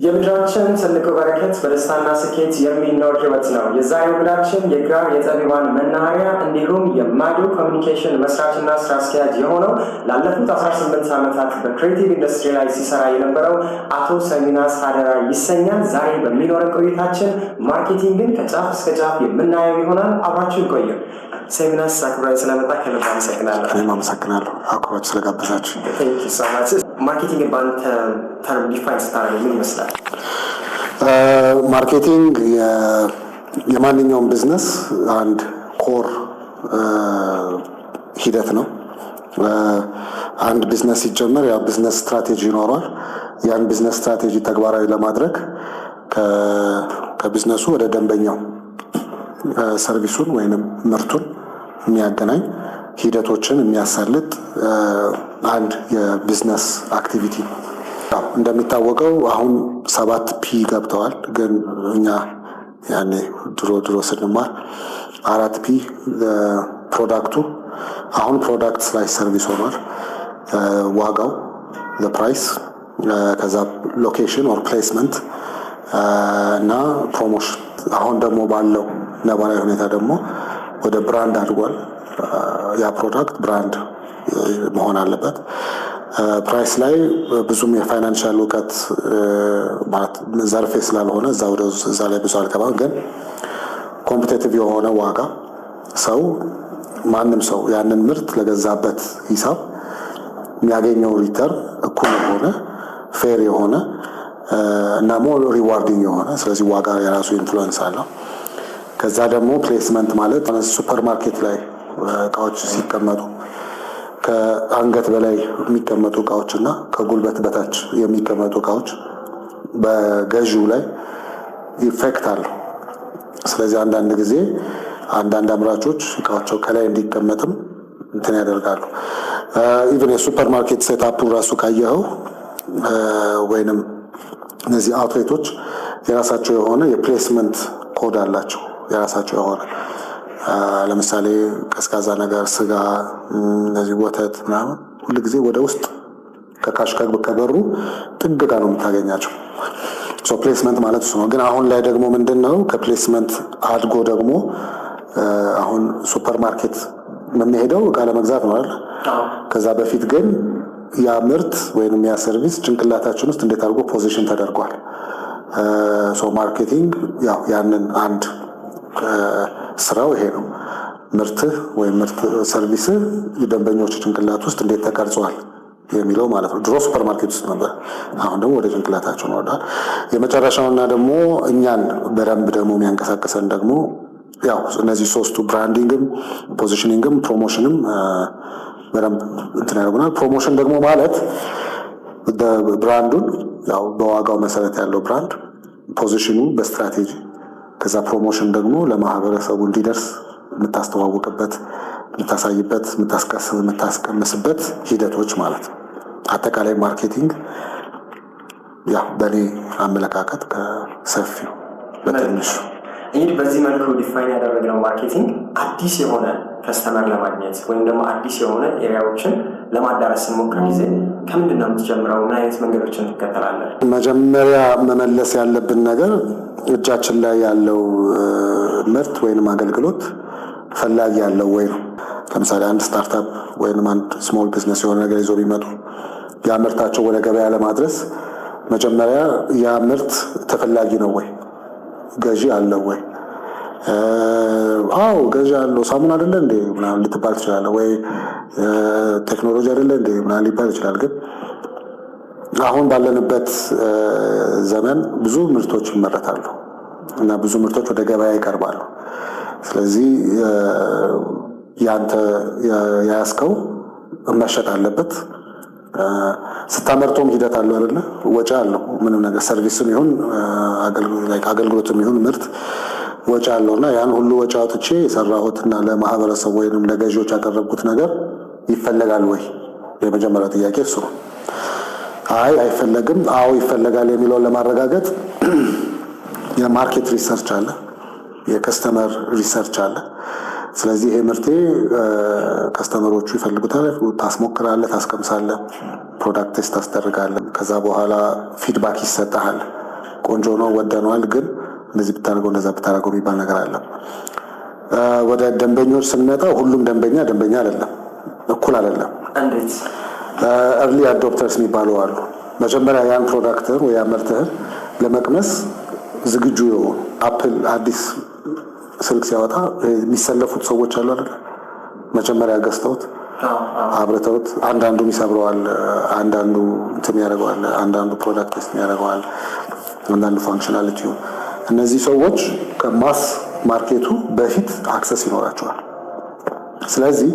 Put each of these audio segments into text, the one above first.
የምድራችን ትልቁ በረከት በደስታና ስኬት የሚኖር ህይወት ነው። የዛሬው እንግዳችን የግራር የጠቢባን መናኸሪያ እንዲሁም የማዶ ኮሚኒኬሽን መስራችና ስራ አስኪያጅ የሆነው ላለፉት 18 ዓመታት በክሬቲቭ ኢንዱስትሪ ላይ ሲሰራ የነበረው አቶ ሰሚናስ ሀደራ ይሰኛል። ዛሬ በሚኖረን ቆይታችን ማርኬቲንግን ከጫፍ እስከ ጫፍ የምናየው ይሆናል። አብራችሁ ይቆዩ። ሰሚናስ አክብራችሁ ስለመጣ ከልብ አመሰግናለሁ። እኔም አመሰግናለሁ አክብራችሁ ስለጋበዛችሁ። ማርኬቲንግን በአንተ ተርም ዲፋይን ስታደርግ ምን ይመስላል? ማርኬቲንግ የማንኛውም ቢዝነስ አንድ ኮር ሂደት ነው። አንድ ቢዝነስ ሲጀመር ያ ቢዝነስ ስትራቴጂ ይኖረዋል። ያን ቢዝነስ ስትራቴጂ ተግባራዊ ለማድረግ ከቢዝነሱ ወደ ደንበኛው ሰርቪሱን ወይንም ምርቱን የሚያገናኝ ሂደቶችን የሚያሳልጥ አንድ የቢዝነስ አክቲቪቲ ነው። እንደሚታወቀው አሁን 7P ገብተዋል። ግን እኛ ያኔ ድሮ ስንማር 4P ፕሮዳክቱ አሁን ፕሮዳክት ላይ ሰርቪስ ሆኗል። ዋጋው ፕራይስ፣ ከዛ ሎኬሽን ኦር ፕሌስመንት እና ፕሮሞሽን። አሁን ደግሞ ባለው ነባራዊ ሁኔታ ደግሞ ወደ ብራንድ አድጓል። ያ ፕሮዳክት ብራንድ መሆን አለበት። ፕራይስ ላይ ብዙም የፋይናንሻል እውቀት ማለት ዘርፌ ስላልሆነ እዛ ላይ ብዙ አልገባም። ግን ኮምፒቴቲቭ የሆነ ዋጋ ማንም ሰው ያንን ምርት ለገዛበት ሂሳብ የሚያገኘው ሪተርን እኩል የሆነ ፌር የሆነ እና ሞር ሪዋርዲንግ የሆነ፣ ስለዚህ ዋጋ የራሱ ኢንፍሉዌንስ አለው። ከዛ ደግሞ ፕሌስመንት ማለት ሱፐር ማርኬት ላይ እቃዎች ሲቀመጡ ከአንገት በላይ የሚቀመጡ እቃዎች እና ከጉልበት በታች የሚቀመጡ እቃዎች በገዢው ላይ ኢፌክት አለው። ስለዚህ አንዳንድ ጊዜ አንዳንድ አምራቾች እቃቸው ከላይ እንዲቀመጥም እንትን ያደርጋሉ። ኢቨን የሱፐር ማርኬት ሴታፑ ራሱ ካየኸው ወይንም እነዚህ አውትሌቶች የራሳቸው የሆነ የፕሌስመንት ኮድ አላቸው። የራሳቸው የሆነ ለምሳሌ ቀዝቃዛ ነገር፣ ስጋ፣ እነዚህ ወተት ምናምን ሁሉ ጊዜ ወደ ውስጥ ከካሽ ከበሩ ጥግ ጋር ነው የምታገኛቸው። ፕሌስመንት ማለት እሱ ነው። ግን አሁን ላይ ደግሞ ምንድን ነው ከፕሌስመንት አድጎ ደግሞ አሁን ሱፐር ማርኬት የምንሄደው እቃ ለመግዛት ነው አይደል? ከዛ በፊት ግን ያ ምርት ወይም ያ ሰርቪስ ጭንቅላታችን ውስጥ እንዴት አድርጎ ፖዚሽን ተደርጓል። ማርኬቲንግ ያው ያንን አንድ ስራው ይሄ ነው። ምርትህ ወይም ምርት ሰርቪስህ የደንበኞች ጭንቅላት ውስጥ እንዴት ተቀርጿል የሚለው ማለት ነው። ድሮ ሱፐር ማርኬት ውስጥ ነበር፣ አሁን ደግሞ ወደ ጭንቅላታቸው ነው ወዳል። የመጨረሻውና ደግሞ እኛን በደንብ ደግሞ የሚያንቀሳቀሰን ደግሞ ያው እነዚህ ሶስቱ ብራንዲንግም፣ ፖዚሽኒንግም፣ ፕሮሞሽንም በደንብ እንትን ያደርጉናል። ፕሮሞሽን ደግሞ ማለት ብራንዱን ያው በዋጋው መሰረት ያለው ብራንድ፣ ፖዚሽኑ በስትራቴጂ፣ ከዛ ፕሮሞሽን ደግሞ ለማህበረሰቡ እንዲደርስ የምታስተዋውቅበት፣ የምታሳይበት፣ የምታስቀምስበት ሂደቶች ማለት ነው። አጠቃላይ ማርኬቲንግ ያው በእኔ አመለካከት ከሰፊው በትንሹ እንግዲህ በዚህ መልኩ ዲፋይን ያደረግነው ማርኬቲንግ አዲስ የሆነ ከስተመር ለማግኘት ወይም ደግሞ አዲስ የሆነ ኤሪያዎችን ለማዳረስ ስንሞክር ጊዜ ከምንድን ነው የምትጀምረው? ምን አይነት መንገዶችን ትከተላለህ? መጀመሪያ መመለስ ያለብን ነገር እጃችን ላይ ያለው ምርት ወይንም አገልግሎት ፈላጊ ያለው ወይ ነው። ለምሳሌ አንድ ስታርታፕ ወይንም አንድ ስሞል ቢዝነስ የሆነ ነገር ይዞ ቢመጡ ያ ምርታቸው ወደ ገበያ ለማድረስ መጀመሪያ ያ ምርት ተፈላጊ ነው ወይ፣ ገዢ አለው ወይ? አዎ ገዢ አለው፣ ሳሙና አይደለ እንዴ ምናምን ልትባል ትችላለህ፣ ወይ ቴክኖሎጂ አይደለ እንዴ ምናምን ሊባል ይችላል። ግን አሁን ባለንበት ዘመን ብዙ ምርቶች ይመረታሉ እና ብዙ ምርቶች ወደ ገበያ ይቀርባሉ። ስለዚህ ያንተ የያዝከው መሸጥ አለበት። ስታመርቶም ሂደት አለው አይደለ? ወጪ አለው። ምንም ነገር ሰርቪስም ይሁን አገልግሎትም ይሁን ምርት ወጪ አለውና ያን ሁሉ ወጪ አውጥቼ የሰራሁትና ለማህበረሰቡ ወይንም ለገዢዎች ያቀረብኩት ነገር ይፈለጋል ወይ? የመጀመሪያው ጥያቄ እሱ ነው። አይፈለግም፣ አዎ ይፈለጋል የሚለውን ለማረጋገጥ የማርኬት ሪሰርች አለ፣ የከስተመር ሪሰርች አለ። ስለዚህ ይሄ ምርቴ ከስተመሮቹ ይፈልጉታል፣ ታስሞክራለህ፣ ታስቀምሳለህ፣ ፕሮዳክት ቴስት ታስደርጋለህ። ከዛ በኋላ ፊድባክ ይሰጣል። ቆንጆ ነው ወደነዋል፣ ግን እንደዚህ ብታደርገው እንደዛ ብታደርገው የሚባል ነገር አለ። ወደ ደንበኞች ስንመጣ ሁሉም ደንበኛ አይደለም፣ እኩል አይደለም። እንዴት? ኤርሊ አዶፕተርስ የሚባሉ አሉ። መጀመሪያ ያን ፕሮዳክትህን ወይ ምርትህን ለመቅመስ ዝግጁ የሆኑ አፕል አዲስ ስልክ ሲያወጣ የሚሰለፉት ሰዎች አሉ አይደል? መጀመሪያ ገዝተውት አብረተውት አንዳንዱ ይሰብረዋል፣ አንዳንዱ እንትን ያደርገዋል፣ አንዳንዱ ፕሮዳክት ቴስት ያደርገዋል፣ አንዳንዱ ፋንክሽናሊቲው። እነዚህ ሰዎች ከማስ ማርኬቱ በፊት አክሰስ ይኖራቸዋል። ስለዚህ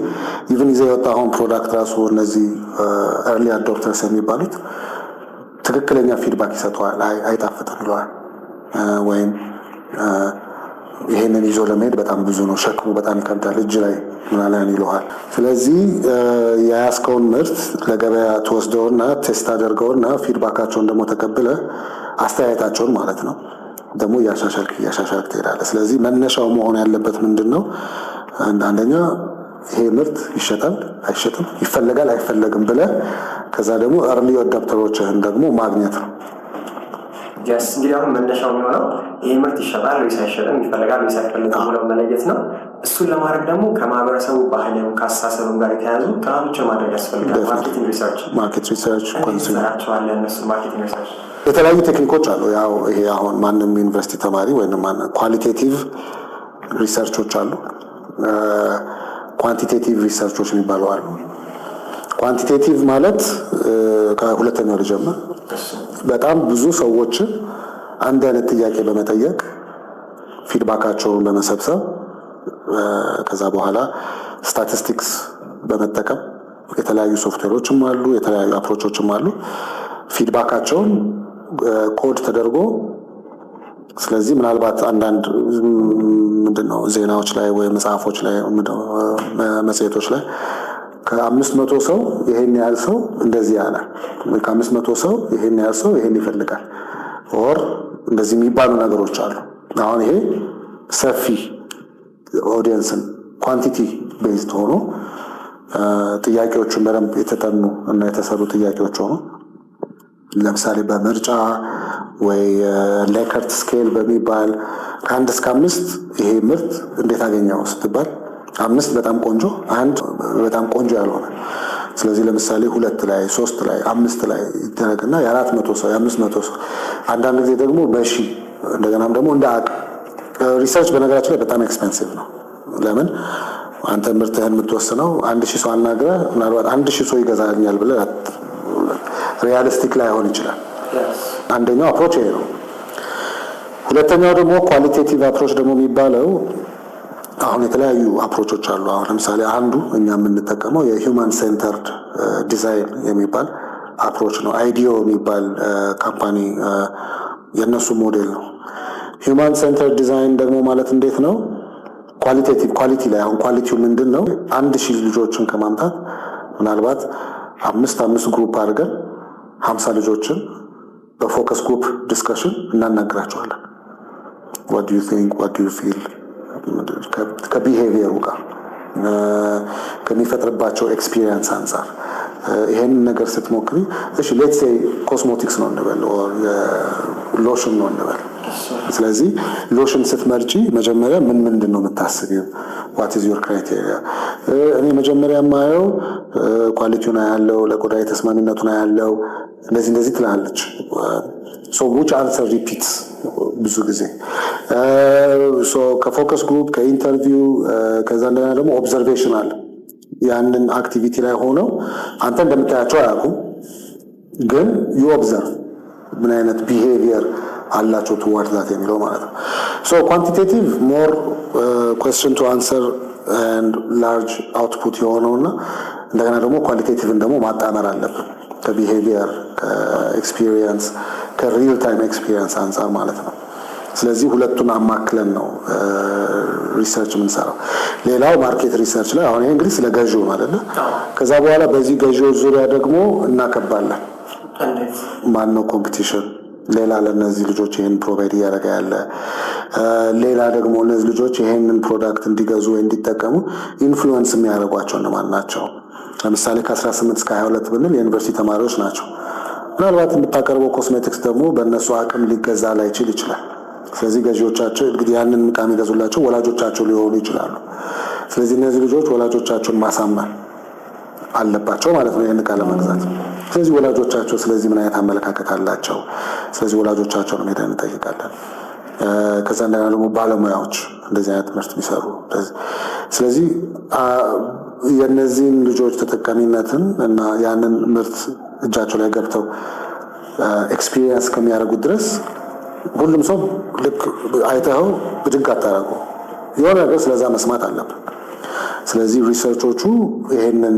ኢቭን ይዘህ የወጣኸውን ፕሮዳክት ራሱ እነዚህ ኤርሊ አዶፕተርስ የሚባሉት ትክክለኛ ፊድባክ ይሰጠዋል። አይጣፍጥም ይለዋል፣ ወይም ይሄንን ይዞ ለመሄድ በጣም ብዙ ነው፣ ሸክሙ በጣም ይከብዳል፣ እጅ ላይ ምናምን ይለዋል። ስለዚህ የያዝከውን ምርት ለገበያ ትወስደውና ቴስት አድርገውና ፊድባካቸውን ደግሞ ተቀብለ አስተያየታቸውን ማለት ነው ደግሞ እያሻሻልክ ትሄዳለህ። ስለዚህ መነሻው መሆን ያለበት ምንድን ነው? አንደኛ ይሄ ምርት ይሸጣል አይሸጥም፣ ይፈለጋል አይፈለግም ብለህ ከዛ ደግሞ ኤርሊ አዳፕተሮችህን ደግሞ ማግኘት ነው። እንግዲህ አሁን መነሻው የሚሆነው ይህ ምርት ይሸጣል ወይስ አይሸጥም፣ ይፈልጋል ወይስ አይፈልግም ብለው መለየት ነው። እሱን ለማድረግ ደግሞ ከማህበረሰቡ ባህልም ከአስተሳሰብም ጋር የተያዙ ጥናቶችን ማድረግ ያስፈልጋል። ማርኬት ሪሰርች ኮንሱመራቸዋለ እነሱ ማርኬቲንግ ሪሰርች የተለያዩ ቴክኒኮች አሉ። ያው ይሄ አሁን ማንም ዩኒቨርሲቲ ተማሪ ወይም ኳሊቴቲቭ ሪሰርቾች አሉ፣ ኳንቲቴቲቭ ሪሰርቾች የሚባሉ አሉ። ኳንቲቴቲቭ ማለት ከሁለተኛው ልጀምር። በጣም ብዙ ሰዎችን አንድ አይነት ጥያቄ በመጠየቅ ፊድባካቸውን በመሰብሰብ ከዛ በኋላ ስታቲስቲክስ በመጠቀም የተለያዩ ሶፍትዌሮችም አሉ፣ የተለያዩ አፕሮቾችም አሉ። ፊድባካቸውን ኮድ ተደርጎ ስለዚህ ምናልባት አንዳንድ ምንድነው ዜናዎች ላይ ወይ መጽሐፎች ላይ መጽሔቶች ላይ ከ500 ሰው ይሄን ያህል ሰው እንደዚህ ያለ ወይ ከ500 ሰው ይሄን ያህል ሰው ይሄን ይፈልጋል ኦር እንደዚህ የሚባሉ ነገሮች አሉ። አሁን ይሄ ሰፊ ኦዲየንስን ኳንቲቲ ቤዝድ ሆኖ ጥያቄዎቹን በደንብ የተጠኑ እና የተሰሩ ጥያቄዎች ሆኖ ለምሳሌ በምርጫ ወይ ሌከርት ስኬል በሚባል ከ1 እስከ 5 ይሄ ምርት እንዴት አገኘው ስትባል 5 በጣም ቆንጆ፣ 1 በጣም ቆንጆ ያልሆነ። ስለዚህ ለምሳሌ 2 ላይ 3 ላይ 5 ላይ ይደረግና የ400 ሰው የ500 ሰው አንዳንድ ጊዜ ደግሞ በሺ እንደገናም ደግሞ እንደ አቅም ሪሰርች በነገራችን ላይ በጣም ኤክስፔንሲቭ ነው። ለምን አንተ ምርትህን የምትወስነው 1000 ሰው አናግረህ ምናልባት 1000 ሰው ይገዛኛል ብለህ ሪያሊስቲክ ላይሆን ይችላል። አንደኛው አፕሮች ይሄ ነው። ሁለተኛው ደግሞ ኳሊቴቲቭ አፕሮች ደግሞ የሚባለው አሁን የተለያዩ አፕሮቾች አሉ። አሁን ለምሳሌ አንዱ እኛ የምንጠቀመው የሂውማን ሴንተርድ ዲዛይን የሚባል አፕሮች ነው። አይዲዮ የሚባል ካምፓኒ የነሱ ሞዴል ነው። ሂውማን ሴንተርድ ዲዛይን ደግሞ ማለት እንዴት ነው? ኳሊቴቲቭ ኳሊቲ ላይ አሁን ኳሊቲው ምንድን ነው? 1000 ልጆችን ከማምጣት ምናልባት 5 ግሩፕ አድርገን 50 ልጆችን በፎከስ ግሩፕ ዲስከሽን እናናግራቸዋለን። what do you think, what do you feel ከቢሄቪየሩ ጋር ከሚፈጥርባቸው ኤክስፒሪየንስ አንጻር ይሄንን ነገር ስትሞክሪ እሺ ሌትስ ሴይ ኮስሞቲክስ ነው እንበል ኦር ሎሽን ነው እንበል። ስለዚህ ሎሽን ስትመርጪ መጀመሪያ ምንድን ነው የምታስቢው? what is your criteria? እኔ መጀመሪያ የማየው ኳሊቲውን ያለው ለቆዳ ተስማሚነቱን ያለው እንደዚህ ትላለች። so which answer repeats ብዙ ጊዜ ከፎከስ ግሩፕ ከኢንተርቪው ከዛ እንደገና ደግሞ ኦብዘርቬሽናል ያንን አክቲቪቲ ላይ ሆነው አንተ እንደምታያቸው አያውቁም፣ ግን ዩ ኦብዘርቭ ምን አይነት ቢሄቪየር አላቸው ቱዋርድ ዛት የሚለው ማለት ነው። ሶ ኳንቲቴቲቭ ሞር ኩዌስችን ቱ አንሰር ኤንድ ላርጅ አውትፑት የሆነውና እንደገና ደግሞ ኳሊቴቲቭን ደግሞ ማጣመር አለብን ከቢሄቪየር ከኤክስፒሪየንስ ከሪል ታይም ኤክስፒሪየንስ አንጻር ማለት ነው። ስለዚህ ሁለቱን አማክለን ነው ሪሰርች የምንሰራው። ሌላው ማርኬት ሪሰርች ላይ አሁን ይሄ እንግዲህ ስለ ገዢው ማለት ነው። ከዛ በኋላ በዚህ ገዢው ዙሪያ ደግሞ እናከባለን። ማን ነው ኮምፒቲሽን? ሌላ ለነዚህ ልጆች ይሄን ፕሮቫይድ እያደረገ ያለ፣ ሌላ ደግሞ እነዚህ ልጆች ይሄንን ፕሮዳክት እንዲገዙ ወይ እንዲጠቀሙ ኢንፍሉዌንስ የሚያደርጓቸው እነማን ናቸው? ለምሳሌ ከ18 እስከ 22 ብንል የዩኒቨርሲቲ ተማሪዎች ናቸው። ምናልባት የምታቀርበው ኮስሜቲክስ ደግሞ በእነሱ አቅም ሊገዛ ላይችል ይችላል። ስለዚህ ገዢዎቻቸው እንግዲህ ያንን ዕቃ የሚገዙላቸው ወላጆቻቸው ሊሆኑ ይችላሉ። ስለዚህ እነዚህ ልጆች ወላጆቻቸውን ማሳመን አለባቸው ማለት ነው ይህን ዕቃ ለመግዛት። ስለዚህ ወላጆቻቸው ስለዚህ ምን አይነት አመለካከት አላቸው? ስለዚህ ወላጆቻቸውን ሄደን እንጠይቃለን። ከዛ እንደገና ደግሞ ባለሙያዎች እንደዚህ አይነት ትምህርት የሚሰሩ ስለዚህ የእነዚህን ልጆች ተጠቃሚነትን እና ያንን ምርት እጃቸው ላይ ገብተው ኤክስፒሪየንስ ከሚያደርጉት ድረስ ሁሉም ሰው ልክ አይተኸው ብድግ አታረጉ፣ የሆነ ነገር ስለዛ መስማት አለብን። ስለዚህ ሪሰርቾቹ ይሄንን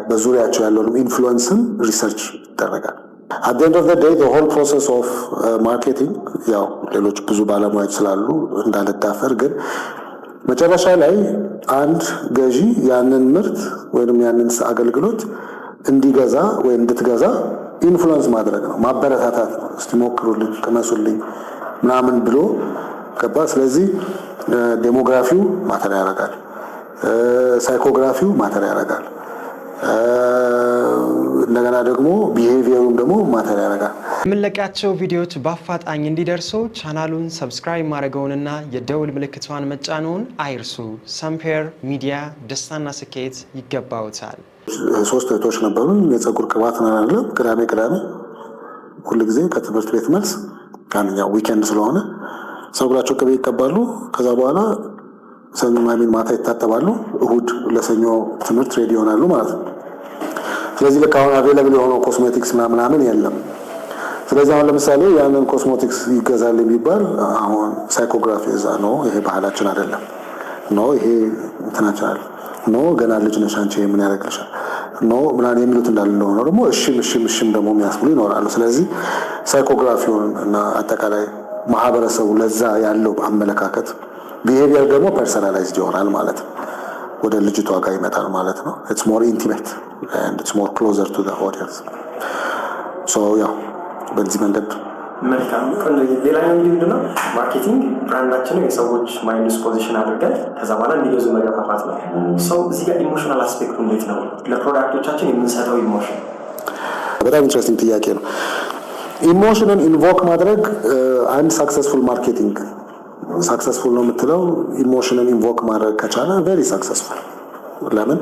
በዙሪያቸው ያለውን ኢንፍሉዌንስን ሪሰርች ይደረጋል። at the end of the day the whole process of marketing ያው ሌሎች ብዙ ባለሙያዎች ስላሉ እንዳልዳፈር፣ ግን መጨረሻ ላይ አንድ ገዢ ያንን ምርት ወይም ያንን አገልግሎት እንዲገዛ ወይ እንድትገዛ ኢንፍሉዌንስ ማድረግ ነው፣ ማበረታታት ነው። እስቲ ሞክሩልኝ፣ ቅመሱልኝ ምናምን ብሎ ገባ። ስለዚህ ዴሞግራፊው ማተር ያደርጋል፣ ሳይኮግራፊው ማተር ያደርጋል፣ እንደገና ደግሞ ቢሄቪየሩም ደግሞ ማተር ያደርጋል። የምንለቃቸው ቪዲዮዎች በአፋጣኝ እንዲደርሱ ቻናሉን ሰብስክራይብ ማድረገውንና የደውል ምልክቷን መጫኑን አይርሱ። ሰምፔር ሚዲያ ደስታና ስኬት ይገባውታል። 3 እህቶች ነበሩ። የፀጉር ቅባት ናለ ቅዳሜ ሁሉ ጊዜ ከትምህርት ቤት መልስ ያው ዊኬንድ ስለሆነ ፀጉራቸው ቅቤ ይቀባሉ። ከዛ በኋላ ሰኞ ማታ ይታጠባሉ። እሁድ ለሰኞ ትምህርት ሬዲ ይሆናሉ ማለት ነው። ስለዚህ ልክ አሁን አቬለብል የሆነው ኮስሜቲክስ ምናምን የለም። ስለዚህ አሁን ለምሳሌ ያንን ኮስሜቲክስ ይገዛል የሚባል አሁን ሳይኮግራፊ እዛ ነው፣ ይሄ ባህላችን አይደለም ነው፣ ይሄ እንትናችን አይደለም ነው፣ ገና ልጅ ነሽ አንቺ ምን ያደርግልሻል ነው ምናምን የሚሉት እንዳለ ነው። ደግሞ እሺም ደግሞ የሚያስብሉ ይኖራሉ። ስለዚህ ሳይኮግራፊውን እና አጠቃላይ ማህበረሰቡ ለዛ ያለው አመለካከት ቢሄቪየር ደግሞ ፐርሰናላይዝድ ይሆናል ማለት ነው። ወደ ልጅቷ ጋር ይመጣል ማለት ነው። it's more intimate and it's more closer to the audience. so ያው በዚህ መንገድ መልካም። ሌላኛው እንግዲህ ምንድነው ማርኬቲንግ ብራንዳችንን የሰዎች ማይንድ ውስጥ ፖዚሽን አድርገን ከዛ በኋላ እንዲገዙ መገፋፋት ነው። ሰው እዚህ ጋር ኢሞሽናል አስፔክቱ እንዴት ነው ለፕሮዳክቶቻችን የምንሰጠው ኢሞሽን? በጣም ኢንትረስቲንግ ጥያቄ ነው። ኢሞሽንን ኢንቮክ ማድረግ አንድ ሳክሰስፉል ማርኬቲንግ ሳክሰስፉል ነው የምትለው ኢሞሽንን ኢንቮክ ማድረግ ከቻለ ቬሪ ሳክሰስፉል። ለምን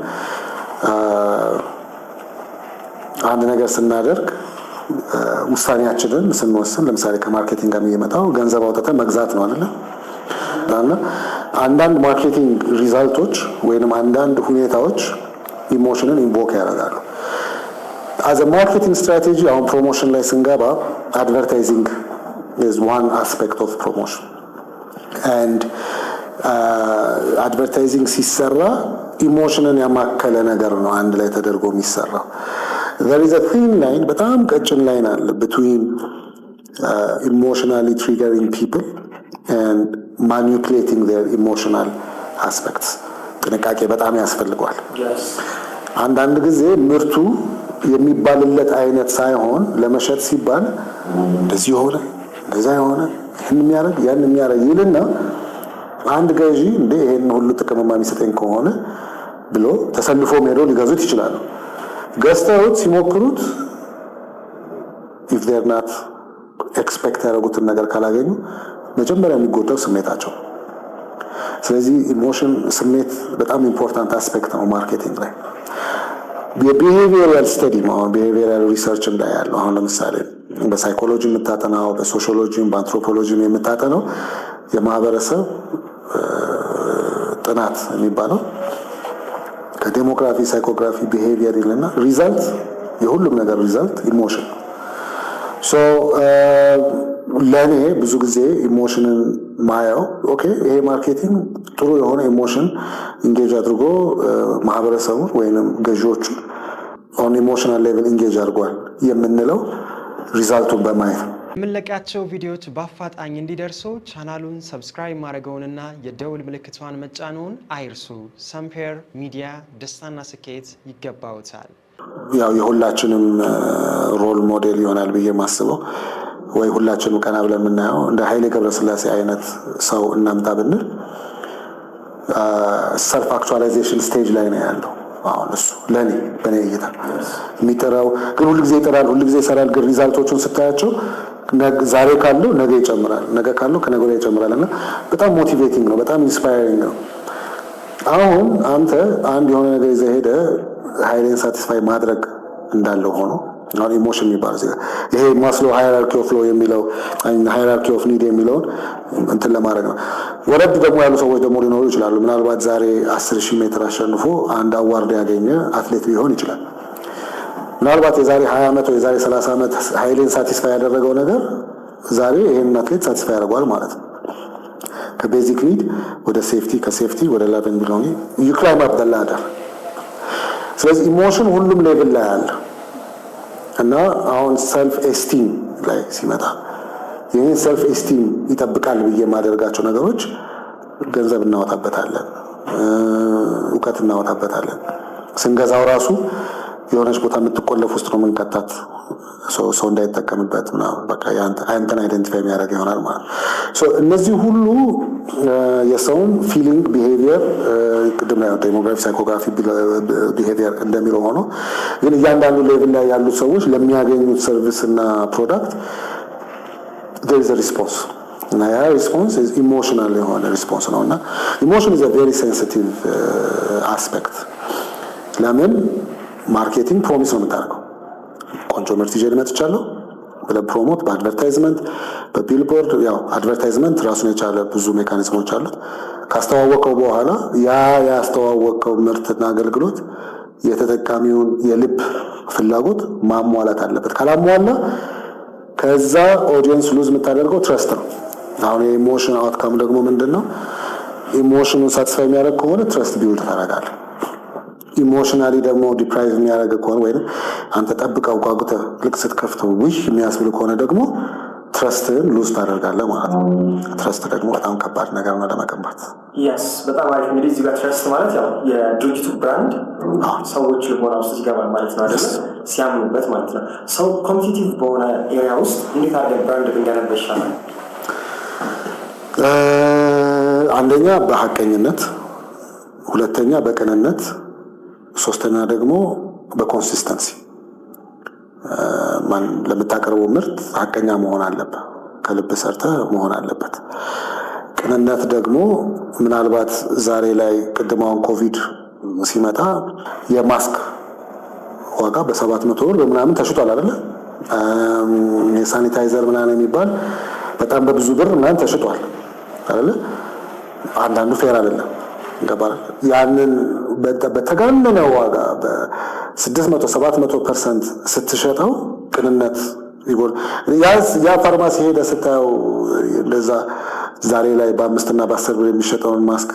አንድ ነገር ስናደርግ ውሳኔያችንን ስንወስን ለምሳሌ ከማርኬቲንግ ጋር የሚመጣው ገንዘብ አውጥተን መግዛት ነው አይደል? እና አንዳንድ ማርኬቲንግ ሪዛልቶች ወይንም አንዳንድ ሁኔታዎች ኢሞሽንን ኢንቮክ ያደርጋሉ። as a marketing strategy አሁን ፕሮሞሽን ላይ ስንገባ advertising is one aspect of promotion and advertising ሲሰራ ኢሞሽንን ያማከለ ነገር ነው አንድ ላይ ተደርጎ የሚሰራው። there is a thin line በጣም ቀጭን ላይን አለ between emotionally triggering people and manipulating their emotional aspects. ጥንቃቄ በጣም ያስፈልገዋል። አንዳንድ ጊዜ ምርቱ የሚባልለት አይነት ሳይሆን ለመሸጥ ሲባል እንደዚህ ሆነ እንደዛ ሆነ ይሄን የሚያደርግ ያን የሚያደርግ ይልና አንድ ገዢ እንደ ይሄን ሁሉ ጥቅም የሚሰጠኝ ከሆነ ብሎ ተሰልፎ ሄዶ ሊገዙት ይችላሉ። ገዝተውት ሲሞክሩት if they are not expect ያደረጉትን ነገር ካላገኙ መጀመሪያ የሚጎዳው ስሜታቸው። ስለዚህ ኢሞሽን ስሜት በጣም ኢምፖርታንት አስፔክት ነው ማርኬቲንግ ላይ። የቢሄቪየራል ስተዲ ነው ቢሄቪየራል ሪሰርች እንዳያለው አሁን ለምሳሌ በሳይኮሎጂ የምታጠናው በሶሺዮሎጂ በአንትሮፖሎጂ የምታጠናው የማህበረሰብ ጥናት የሚባለው ከዴሞግራፊ ሳይኮግራፊ ቢሄቪየር ይልና ሪዛልት የሁሉም ነገር ሪዛልት ኢሞሽን ነው። ሶ ለኔ ብዙ ጊዜ ኢሞሽንን ማየው ኦኬ ይሄ ማርኬቲንግ ጥሩ የሆነ ኢሞሽን ኢንጌጅ አድርጎ ማህበረሰቡ ወይንም ገዢዎቹ ኦን ኢሞሽናል ሌቭል ኢንጌጅ አድርጓል የምንለው ሪዛልቱን በማየት ነው። የምንለቃቸው ቪዲዮዎች በአፋጣኝ እንዲደርሱ ቻናሉን ሰብስክራይብ ማድረገውንና የደውል ምልክቷን መጫኑን አይርሱ። ሰምፔር ሚዲያ ደስታና ስኬት ይገባውታል። ያው የሁላችንም ሮል ሞዴል ይሆናል ብዬ ማስበው ወይ ሁላችንም ቀና ብለን የምናየው እንደ ኃይሌ ገብረስላሴ አይነት ሰው እናምጣ ብንል ሰልፍ አክቹዋላይዜሽን ስቴጅ ላይ ነው ያለው። አሁን እሱ ለኔ በኔ እይታ የሚጠራው ግን ሁሉ ጊዜ ይጠራል፣ ሁሉ ጊዜ ይሰራል። ግን ሪዛልቶቹን ስታያቸው ዛሬ ካለው ነገ ይጨምራል፣ ነገ ካለው ከነገ ወዲያ ይጨምራል እና በጣም ሞቲቬቲንግ ነው፣ በጣም ኢንስፓየሪንግ ነው። አሁን አንተ አንድ የሆነ ነገር ይዘህ ሄደህ ሃይሌን ሳቲስፋይ ማድረግ እንዳለው ሆኖ አሁን ኢሞሽን የሚባለው ይሄ ማስሎ ሃይራርኪ ኦፍ ሎ የሚለው ሃይራርኪ ኦፍ ኒድ የሚለውን እንትን ለማድረግ ነው። ወረድ ደግሞ ያሉ ሰዎች ደግሞ ሊኖሩ ይችላሉ። ምናልባት ዛሬ 10,000 ሜትር አሸንፎ አንድ አዋርድ ያገኘ አትሌት ሊሆን ይችላል። ምናልባት የዛሬ 20 ዓመት ወይ የዛሬ 30 ዓመት ሃይሌን ሳቲስፋይ ያደረገው ነገር ዛሬ ይሄን አትሌት ሳቲስፋይ ያደርገዋል ማለት ነው። ከቤዚክ ኒድ ወደ ሴፍቲ፣ ከሴፍቲ ወደ ላርኒንግ ቢሎንጊንግ ዩ ክላይም አፕ ዘ ላደር። ስለዚህ ኢሞሽን ሁሉም ሌቭል ላይ አለ እና አሁን ሰልፍ ኤስቲም ላይ ሲመጣ ይህን ሰልፍ ኤስቲም ይጠብቃል ብዬ የማደርጋቸው ነገሮች ገንዘብ እናወጣበታለን፣ እውቀት እናወጣበታለን። ስንገዛው ራሱ የሆነች ቦታ የምትቆለፍ ውስጥ ነው የምንቀጣት፣ ሰው እንዳይጠቀምበት ምናምን በቃ አንተን አይደንቲፋይ የሚያደርግ ይሆናል ማለት ነው። እነዚህ ሁሉ የሰውን ፊሊንግ ቢሄቪየር ቅድም ላይ ዴሞግራፊ ሳይኮግራፊ ቢሄቪየር እንደሚለው ሆኖ ግን እያንዳንዱ ሌቭል ላይ ያሉት ሰዎች ለሚያገኙት ሰርቪስ እና ፕሮዳክት there is a response እና ያ ሪስፖንስ ኢሞሽናል የሆነ ሪስፖንስ ነው እና ኢሞሽን is a very sensitive aspect። ለምን ማርኬቲንግ ፕሮሚስ ነው የምታደርገው። ቆንጆ ምርት ይዤ መጥቻለሁ ብለህ ፕሮሞት በአድቨርታይዝመንት በቢልቦርድ ያው አድቨርታይዝመንት ራሱን የቻለ ብዙ ሜካኒዝሞች አሉት። ካስተዋወቀው በኋላ ያ ያስተዋወቀው ምርትና አገልግሎት የተጠቃሚውን የልብ ፍላጎት ማሟላት አለበት። ካላሟላ ከዛ ኦዲየንስ ሉዝ የምታደርገው ትረስት ነው። አሁን የኢሞሽን አውትካም ደግሞ ምንድን ነው? ኢሞሽኑን ሳትስፋይ የሚያደርግ ከሆነ ትረስት ቢውልድ ታደርጋለህ። ኢሞሽናሊ ደግሞ ዲፕራይቭ የሚያደርግ ከሆነ ወይም አንተ ጠብቀው ጓጉተህ ልክ ስትከፍተው ውሽ የሚያስብል ከሆነ ደግሞ ትረስትህን ሉዝ ታደርጋለህ ማለት ነው። ትረስት ደግሞ በጣም ከባድ ነገር ነው ለመገንባት። ያስ በጣም አሪፍ። እንግዲህ እዚህ ጋር ትረስት ማለት ያው የድርጅቱ ብራንድ ሰዎች ልቦና ውስጥ ይገባል ማለት ነው አይደል? ሲያምኑበት ማለት ነው። ሰው ኮምፒቲቲቭ በሆነ ኤሪያ ውስጥ እንዴት አድርገን ብራንድ ብንገነባ ይሻላል? አንደኛ በሐቀኝነት፣ ሁለተኛ በቅንነት፣ ሶስተኛ ደግሞ በኮንሲስተንሲ። ማን ለምታቀርበው ምርት ሐቀኛ መሆን አለበት፣ ከልብ ሰርተህ መሆን አለበት። ቅንነት ደግሞ ምናልባት ዛሬ ላይ ቅድማውን ኮቪድ ሲመጣ የማስክ ዋጋ በ700 ብር በምናምን ተሽጧል አይደለ? የሳኒታይዘር ምናምን የሚባል በጣም በብዙ ብር ምናምን ተሽጧል አይደለ? አንዳንዱ ፌር አይደለም ገባል። ያንን በተጋነነ ዋጋ በ600-700% ስትሸጠው ቅንነት ይጎል። ያ ፋርማሲ ሄደ ስታየው እንደዛ ዛሬ ላይ በ5 እና በ10 ብር የሚሸጠውን ማስክ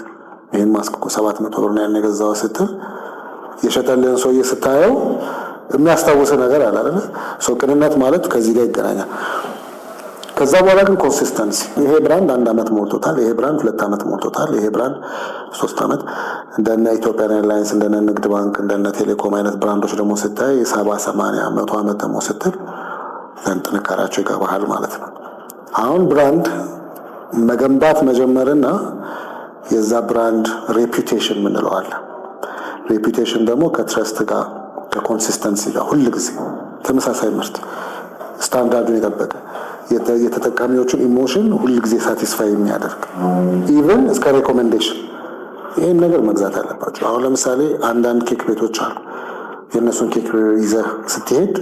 ይሄን ማስክ እኮ 700 ብር ነው ያነገዛው ስትል የሸጠልን ሰውዬ ስታየው የሚያስታውስ ነገር አለ አይደል? ቅንነት ማለት ከዚህ ጋር ይገናኛል። ከዛ በኋላ ግን ኮንሲስተንሲ። ይሄ ብራንድ 1 ዓመት ሞልቶታል፣ ይሄ ብራንድ 2 ዓመት ሞልቶታል፣ ይሄ ብራንድ 3 ዓመት። እንደነ ኢትዮጵያን ኤርላይንስ፣ እንደነ ንግድ ባንክ፣ እንደነ ቴሌኮም አይነት ብራንዶች ደግሞ ስታይ 70፣ 80፣ 100 ዓመት ደግሞ ስትል ጥንካሬያቸው ይገባሃል ማለት ነው። አሁን ብራንድ መገንባት መጀመርና የዛ ብራንድ ሬፑቴሽን ምንለው አለ። ሬፑቴሽን ደግሞ ከትረስት ጋር ከኮንሲስተንሲ ጋር ሁሉ ጊዜ ተመሳሳይ ምርት ስታንዳርዱን የጠበቀ የተጠቃሚዎቹን ኢሞሽን ሁሉ ጊዜ ሳቲስፋይ የሚያደርግ ኢቭን እስከ ሬኮሜንዴሽን ይሄን ነገር መግዛት አለባቸው። አሁን ለምሳሌ አንዳንድ ኬክ ቤቶች አሉ። የእነሱን ኬክ ይዘህ ስትሄድ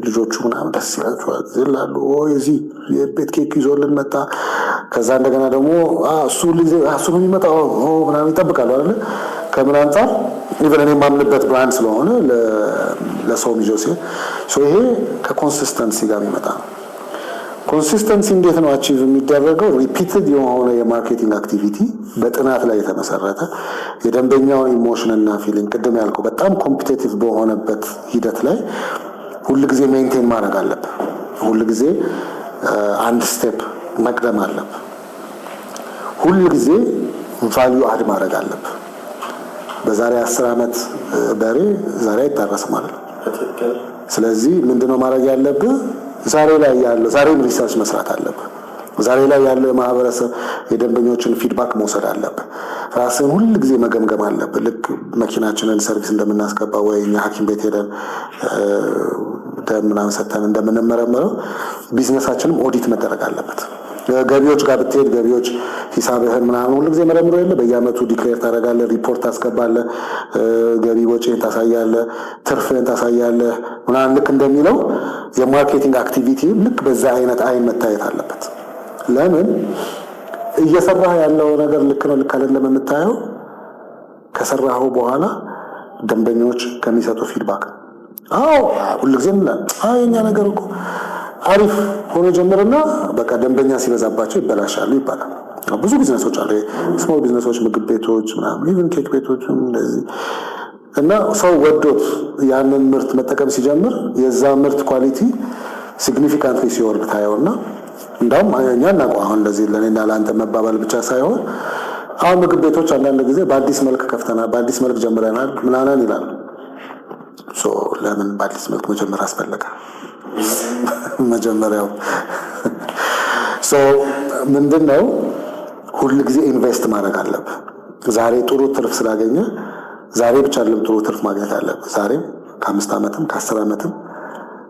ልጆቹ ምናምን ደስ ይላቸዋል፣ ይላሉ እዚህ የቤት ኬክ ይዞልን መጣ። ከዛ እንደገና ደግሞ እሱ ነው የሚመጣው ምናምን ይጠብቃሉ አይደለ? ከምን አንጻር ኢቨን እኔ የማምንበት ብራንድ ስለሆነ ለሰውም ይዞ ሲሄድ ይሄ ከኮንሲስተንሲ ጋር የሚመጣ ነው። ኮንሲስተንሲ እንዴት ነው አቺቭ የሚደረገው? ሪፒትድ የሆነ የማርኬቲንግ አክቲቪቲ በጥናት ላይ የተመሰረተ የደንበኛውን ኢሞሽን እና ፊሊንግ ቅድም ያልከው በጣም ኮምፒቲቲቭ በሆነበት ሂደት ላይ ሁሉ ጊዜ ሜንቴን ማድረግ አለብህ። ሁሉ ጊዜ አንድ ስቴፕ መቅደም አለብህ። ሁሉ ጊዜ ቫልዩ አድ ማድረግ አለብህ። በዛሬ 10 ዓመት በሬ ዛሬ አይታረስም ማለት ነው። ስለዚህ ምንድነው ማድረግ ያለብህ? ዛሬ ላይ ያለው ዛሬም ሪሰርች መስራት አለብህ። ዛሬ ላይ ያለው የማህበረሰብ የደንበኞችን ፊድባክ መውሰድ አለብህ። ራስን ሁል ጊዜ መገምገም አለብህ። ልክ መኪናችንን ሰርቪስ እንደምናስገባ ወይ እኛ ሐኪም ቤት ሄደን ደም ምናምን ሰጥተን እንደምንመረመረው ቢዝነሳችንም ኦዲት መደረግ አለበት። ገቢዎች ጋር ብትሄድ ገቢዎች ሂሳብህን ምናምን ሁሉ ጊዜ መረምሮ የለ በየአመቱ ዲክሌር ታደርጋለህ፣ ሪፖርት ታስገባለህ፣ ገቢ ወጪን ታሳያለህ፣ ትርፍህን ታሳያለህ ምናምን። ልክ እንደሚለው የማርኬቲንግ አክቲቪቲ ልክ በዛ አይነት አይን መታየት አለበት። ለምን እየሰራህ ያለው ነገር ልክ ነው ልክ አይደለም የምታየው ከሰራኸው በኋላ ደንበኞች ከሚሰጡ ፊድባክ። አዎ ሁሉ ጊዜ የኛ ነገር እኮ አሪፍ ሆኖ ጀምርና በቃ ደንበኛ ሲበዛባቸው ይበላሻሉ ይባላል። ብዙ ቢዝነሶች አሉ፣ ስሞል ቢዝነሶች፣ ምግብ ቤቶች ምናምን፣ ኢቭን ኬክ ቤቶች እንደዚህ። እና ሰው ወዶት ያንን ምርት መጠቀም ሲጀምር የዛ ምርት ኳሊቲ ሲግኒፊካንትሊ ሲወርድ ታየውና እንዳውም እኛ እናውቀው አሁን እንደዚህ ለኔና ለአንተ መባባል ብቻ ሳይሆን አሁን ምግብ ቤቶች አንዳንድ ጊዜ በአዲስ መልክ ከፍተናል፣ በአዲስ መልክ ጀምረናል ምናምን ይላል። ለምን በአዲስ መልክ መጀመር አስፈለገ? መጀመሪያው ምንድነው? ሁል ጊዜ ኢንቨስት ማድረግ አለብህ። ዛሬ ጥሩ ትርፍ ስላገኘ ዛሬ ብቻ አይደለም ጥሩ ትርፍ ማግኘት አለብህ። ዛሬም ከ5 ዓመትም ከ10 ዓመትም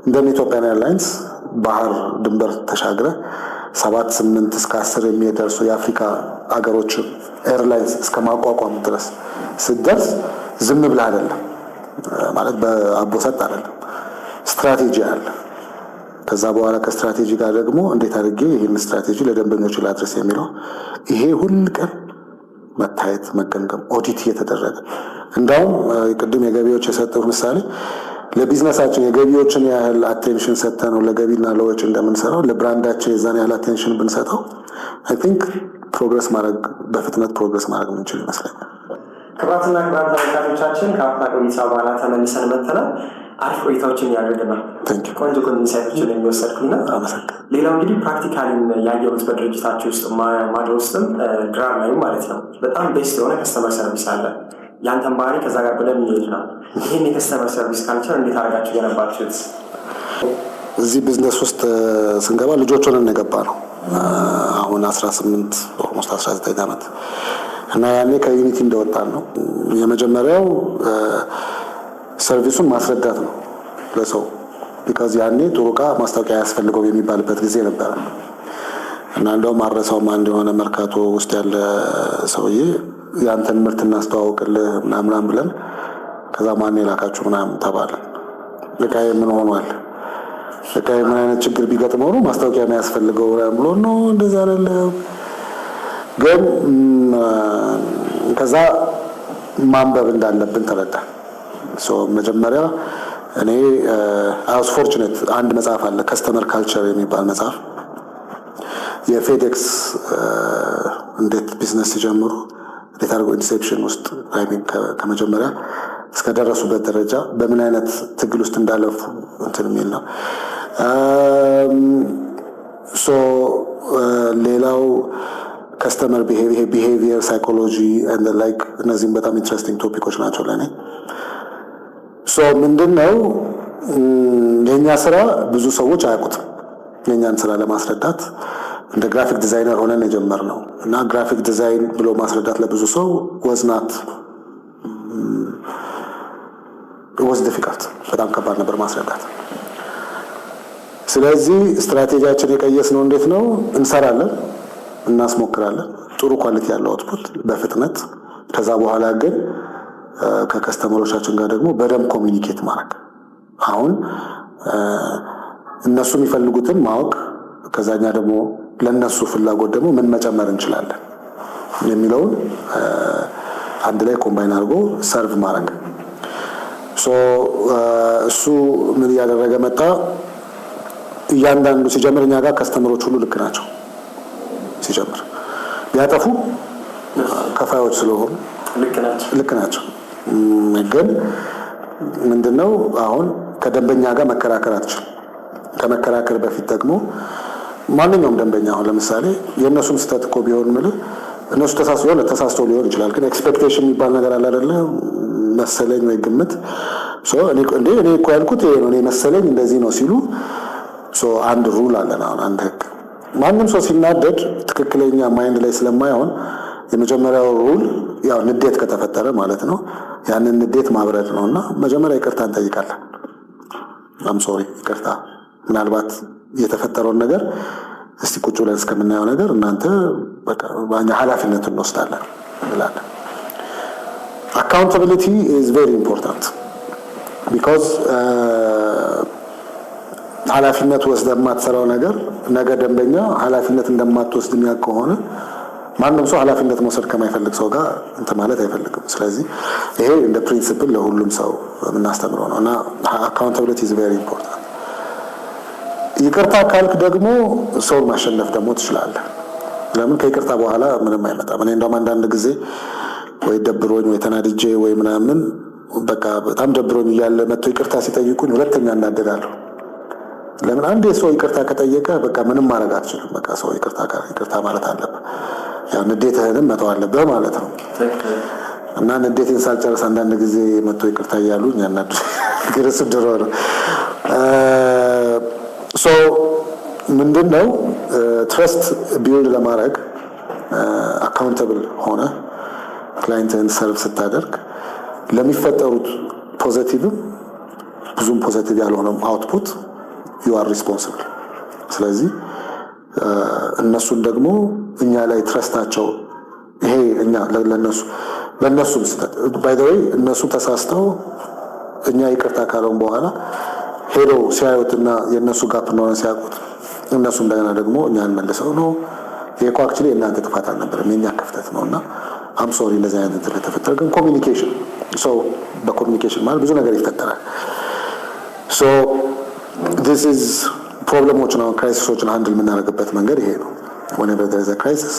እንደ ኢትዮጵያን ኤርላይንስ ባህር ድንበር ተሻግረ 7፣ 8 እስከ 10 የሚደርሱ የአፍሪካ አገሮችን ኤርላይንስ እስከ ማቋቋም ድረስ ስትደርስ ዝም ብለህ አይደለም ማለት በአቦ ሰጥ አይደለም፣ ስትራቴጂ አለ። ከዛ በኋላ ከስትራቴጂ ጋር ደግሞ እንዴት አድርጌ ይህን ስትራቴጂ ለደንበኞች ላድረስ የሚለው ይሄ ሁል ቀን መታየት መገምገም ኦዲት እየተደረገ እንዳውም ቅድም የገቢዎች የሰጠው ምሳሌ ለቢዝነሳችን የገቢዎችን ያህል አቴንሽን ሰጥተን ነው ለገቢና ለወጪ እንደምንሰራው ለብራንዳችን የዛን ያህል አቴንሽን ብንሰጠው አይ ቲንክ ፕሮግረስ ማድረግ በፍጥነት ፕሮግረስ ማድረግ ምንችል ይመስለኛል። ክቡራትና ክቡራን ተመልካቾቻችን ከአፍታ ቆይታ በኋላ ተመልሰን መጥተናል። አሪፍ ቆይታዎችን ያደርገናል። ቆንጆ ኢንሳይቶችን የሚወሰድኩና ሌላው እንግዲህ ፕራክቲካሊም ያየሁት በድርጅታችሁ ውስጥ ማዶ ውስጥም ግራር ላይ ማለት ነው በጣም ቤስት የሆነ ከስተመር ሰርቪስ አለ። ያንተን ባህሪ ከዛ ጋር ብለን የሚሄድ ነው። ይህን የከስተመር ሰርቪስ ካልቸር እንዴት አድርጋችሁ ገነባችሁት? እዚህ ቢዝነስ ውስጥ ስንገባ ልጆች ሆነን የገባ ነው። አሁን 18 ኦልሞስት 19 ዓመት እና ያኔ ከዩኒቲ እንደወጣን ነው። የመጀመሪያው ሰርቪሱን ማስረዳት ነው ለሰው። ቢካዝ ያኔ ጥሩ ዕቃ ማስታወቂያ ያስፈልገው የሚባልበት ጊዜ ነበረ እና እንደውም አረሳውም አንድ የሆነ መርካቶ ውስጥ ያለ ሰውዬ ያንተን ምርት እናስተዋውቅልህ ምናምን ብለን ከዛ ማን የላካችሁ ምናምን ተባለን። ዕቃዬ ምን ሆኗል? ዕቃዬ ምን አይነት ችግር ቢገጥመው ነው ማስታወቂያ የሚያስፈልገው ብሎ ነው እንደዛ አይደለም። ግን ከዛ ማንበብ እንዳለብን ተረዳን። መጀመሪያ እኔ አውስ ፎርቹኔት አንድ መጽሐፍ አለ ከስተመር ካልቸር የሚባል መጽሐፍ የፌዴክስ እንዴት ቢዝነስ ሲጀምሩ እንዴት አድርገው ኢንሴፕሽን ውስጥ ከመጀመሪያ እስከደረሱበት ደረጃ በምን አይነት ትግል ውስጥ እንዳለፉ እንትን የሚል ነው። ሌላው ከስተመር ቢሄቪየር ሳይኮሎጂ ኤንድ ላይክ እነዚህም በጣም ኢንትረስቲንግ ቶፒኮች ናቸው ለእኔ። ምንድነው የኛ ስራ ብዙ ሰዎች አያውቁትም። የኛን ስራ ለማስረዳት እንደ ግራፊክ ዲዛይነር ሆነን የጀመርነው እና ግራፊክ ዲዛይን ብሎ ማስረዳት ለብዙ ሰው ወዝናት ወዝ ዲፊካልት በጣም ከባድ ነበር ማስረዳት። ስለዚህ ስትራቴጂያችን የቀየስነው እንዴት ነው? እንሰራለን፣ እናስሞክራለን፣ ጥሩ ኳሊቲ ያለው አውትፑት በፍጥነት ከዛ በኋላ ግን ከከስተመሮቻችን ጋር ደግሞ በደንብ ኮሚኒኬት ማድረግ። አሁን እነሱ የሚፈልጉትን ማወቅ ከዛኛ ደግሞ ለነሱ ፍላጎት ደግሞ ምን መጨመር እንችላለን የሚለውን አንድ ላይ ኮምባይን አድርጎ ሰርቭ ማድረግ። እሱ ምን እያደረገ መጣ? እያንዳንዱ ሲጀምር እኛ ጋር ከስተመሮች ሁሉ ልክ ናቸው። ሲጀምር ቢያጠፉ ከፋዮች ስለሆኑ ልክ ናቸው። ግን ምንድነው አሁን ከደንበኛ ጋር መከራከር አትችልም። ከመከራከር በፊት ደግሞ ማንኛውም ደንበኛ አሁን ለምሳሌ የእነሱም ስህተት እኮ ቢሆን ምልህ እነሱ ተሳስቶ ሊሆን ይችላል። ግን ኤክስፔክቴሽን የሚባል ነገር አለ አይደለ? መሰለኝ ወይ ግምት። እኔ እኮ ያልኩት ይሄ ነው፣ እኔ መሰለኝ እንደዚህ ነው ሲሉ አንድ ሩል አለን። አሁን አንድ ህግ ማንም ሰው ሲናደድ ትክክለኛ ማይንድ ላይ ስለማይሆን የመጀመሪያው ሩል ያው ንዴት ከተፈጠረ ማለት ነው ያንን ንዴት ማብረድ ነውና መጀመሪያ ይቅርታ እንጠይቃለን። አም ሶሪ ይቅርታ፣ ምናልባት የተፈጠረውን ነገር እስቲ ቁጭ ብለን እስከምናየው ነገር እናንተ በቃ ባኛ ኃላፊነት እንወስዳለን እንላለን። አካውንታቢሊቲ ኢዝ ቬሪ ኢምፖርታንት ቢኮዝ ኃላፊነት ወስደህ የማትሰራው ነገር ነገ ደንበኛ ኃላፊነት እንደማትወስድ የሚያውቅ ከሆነ ማንም ሰው ኃላፊነት መውሰድ ከማይፈልግ ሰው ጋር እንትን ማለት አይፈልግም። ስለዚህ ይሄ እንደ ፕሪንሲፕል ለሁሉም ሰው የምናስተምረው ነው እና አካውንታቢሊቲ ኢዝ ቬሪ ኢምፖርታንት። ይቅርታ ካልክ ደግሞ ሰውን ማሸነፍ ደግሞ ትችላለህ። ለምን ከይቅርታ በኋላ ምንም አይመጣም። እኔ እንደውም አንዳንድ ጊዜ ወይ ደብሮኝ ወይ ተናድጄ ወይ ምናምን በቃ በጣም ደብሮኝ እያለ መጥቶ ይቅርታ ሲጠይቁኝ ሁለተኛ እናደዳለሁ። ለምን አንዴ ሰው ይቅርታ ከጠየቀ በቃ ምንም ማድረግ አትችልም። በቃ ሰው ይቅርታ ማለት አለበት። ያው ንዴትህንም መተው አለብህ ማለት ነው። እና ንዴቴን ሳልጨርስ አንዳንድ ጊዜ መጥቶ ይቅርታ እያሉኝ ያናዱ ግርስ ድሮ ነው። ሶ ምንድነው ትረስት ቢልድ ለማድረግ አካውንታብል ሆነ ክላይንትን ሰርቭ ስታደርግ ለሚፈጠሩት ፖዚቲቭም ብዙም ፖዚቲቭ ያልሆነም አውትፑት you are responsible። ስለዚህ እነሱን ደግሞ እኛ ላይ ትረስታቸው ይሄ እኛ ለነሱ በእነሱም by the way እነሱ ተሳስተው እኛ ይቅርታ ካለውን በኋላ ሄደው ሲያዩትና የእነሱ ጋፕ ነው ሲያውቁት እነሱ እንደገና ደግሞ እኛን መልሰው ነው ይሄ እኮ actually እናንተ ጥፋት አልነበረም የኛ ክፍተት ነውና I'm sorry ለዛ አይነት ተፈጠረ። ግን ኮሚኒኬሽን በኮሚኒኬሽን ማለት ብዙ ነገር ይፈጠራል። so this is ፕሮብለሞችን አሁን ክራይሲሶችን ሃንድል የምናደርግበት መንገድ ይሄ ነው። whenever there is a crisis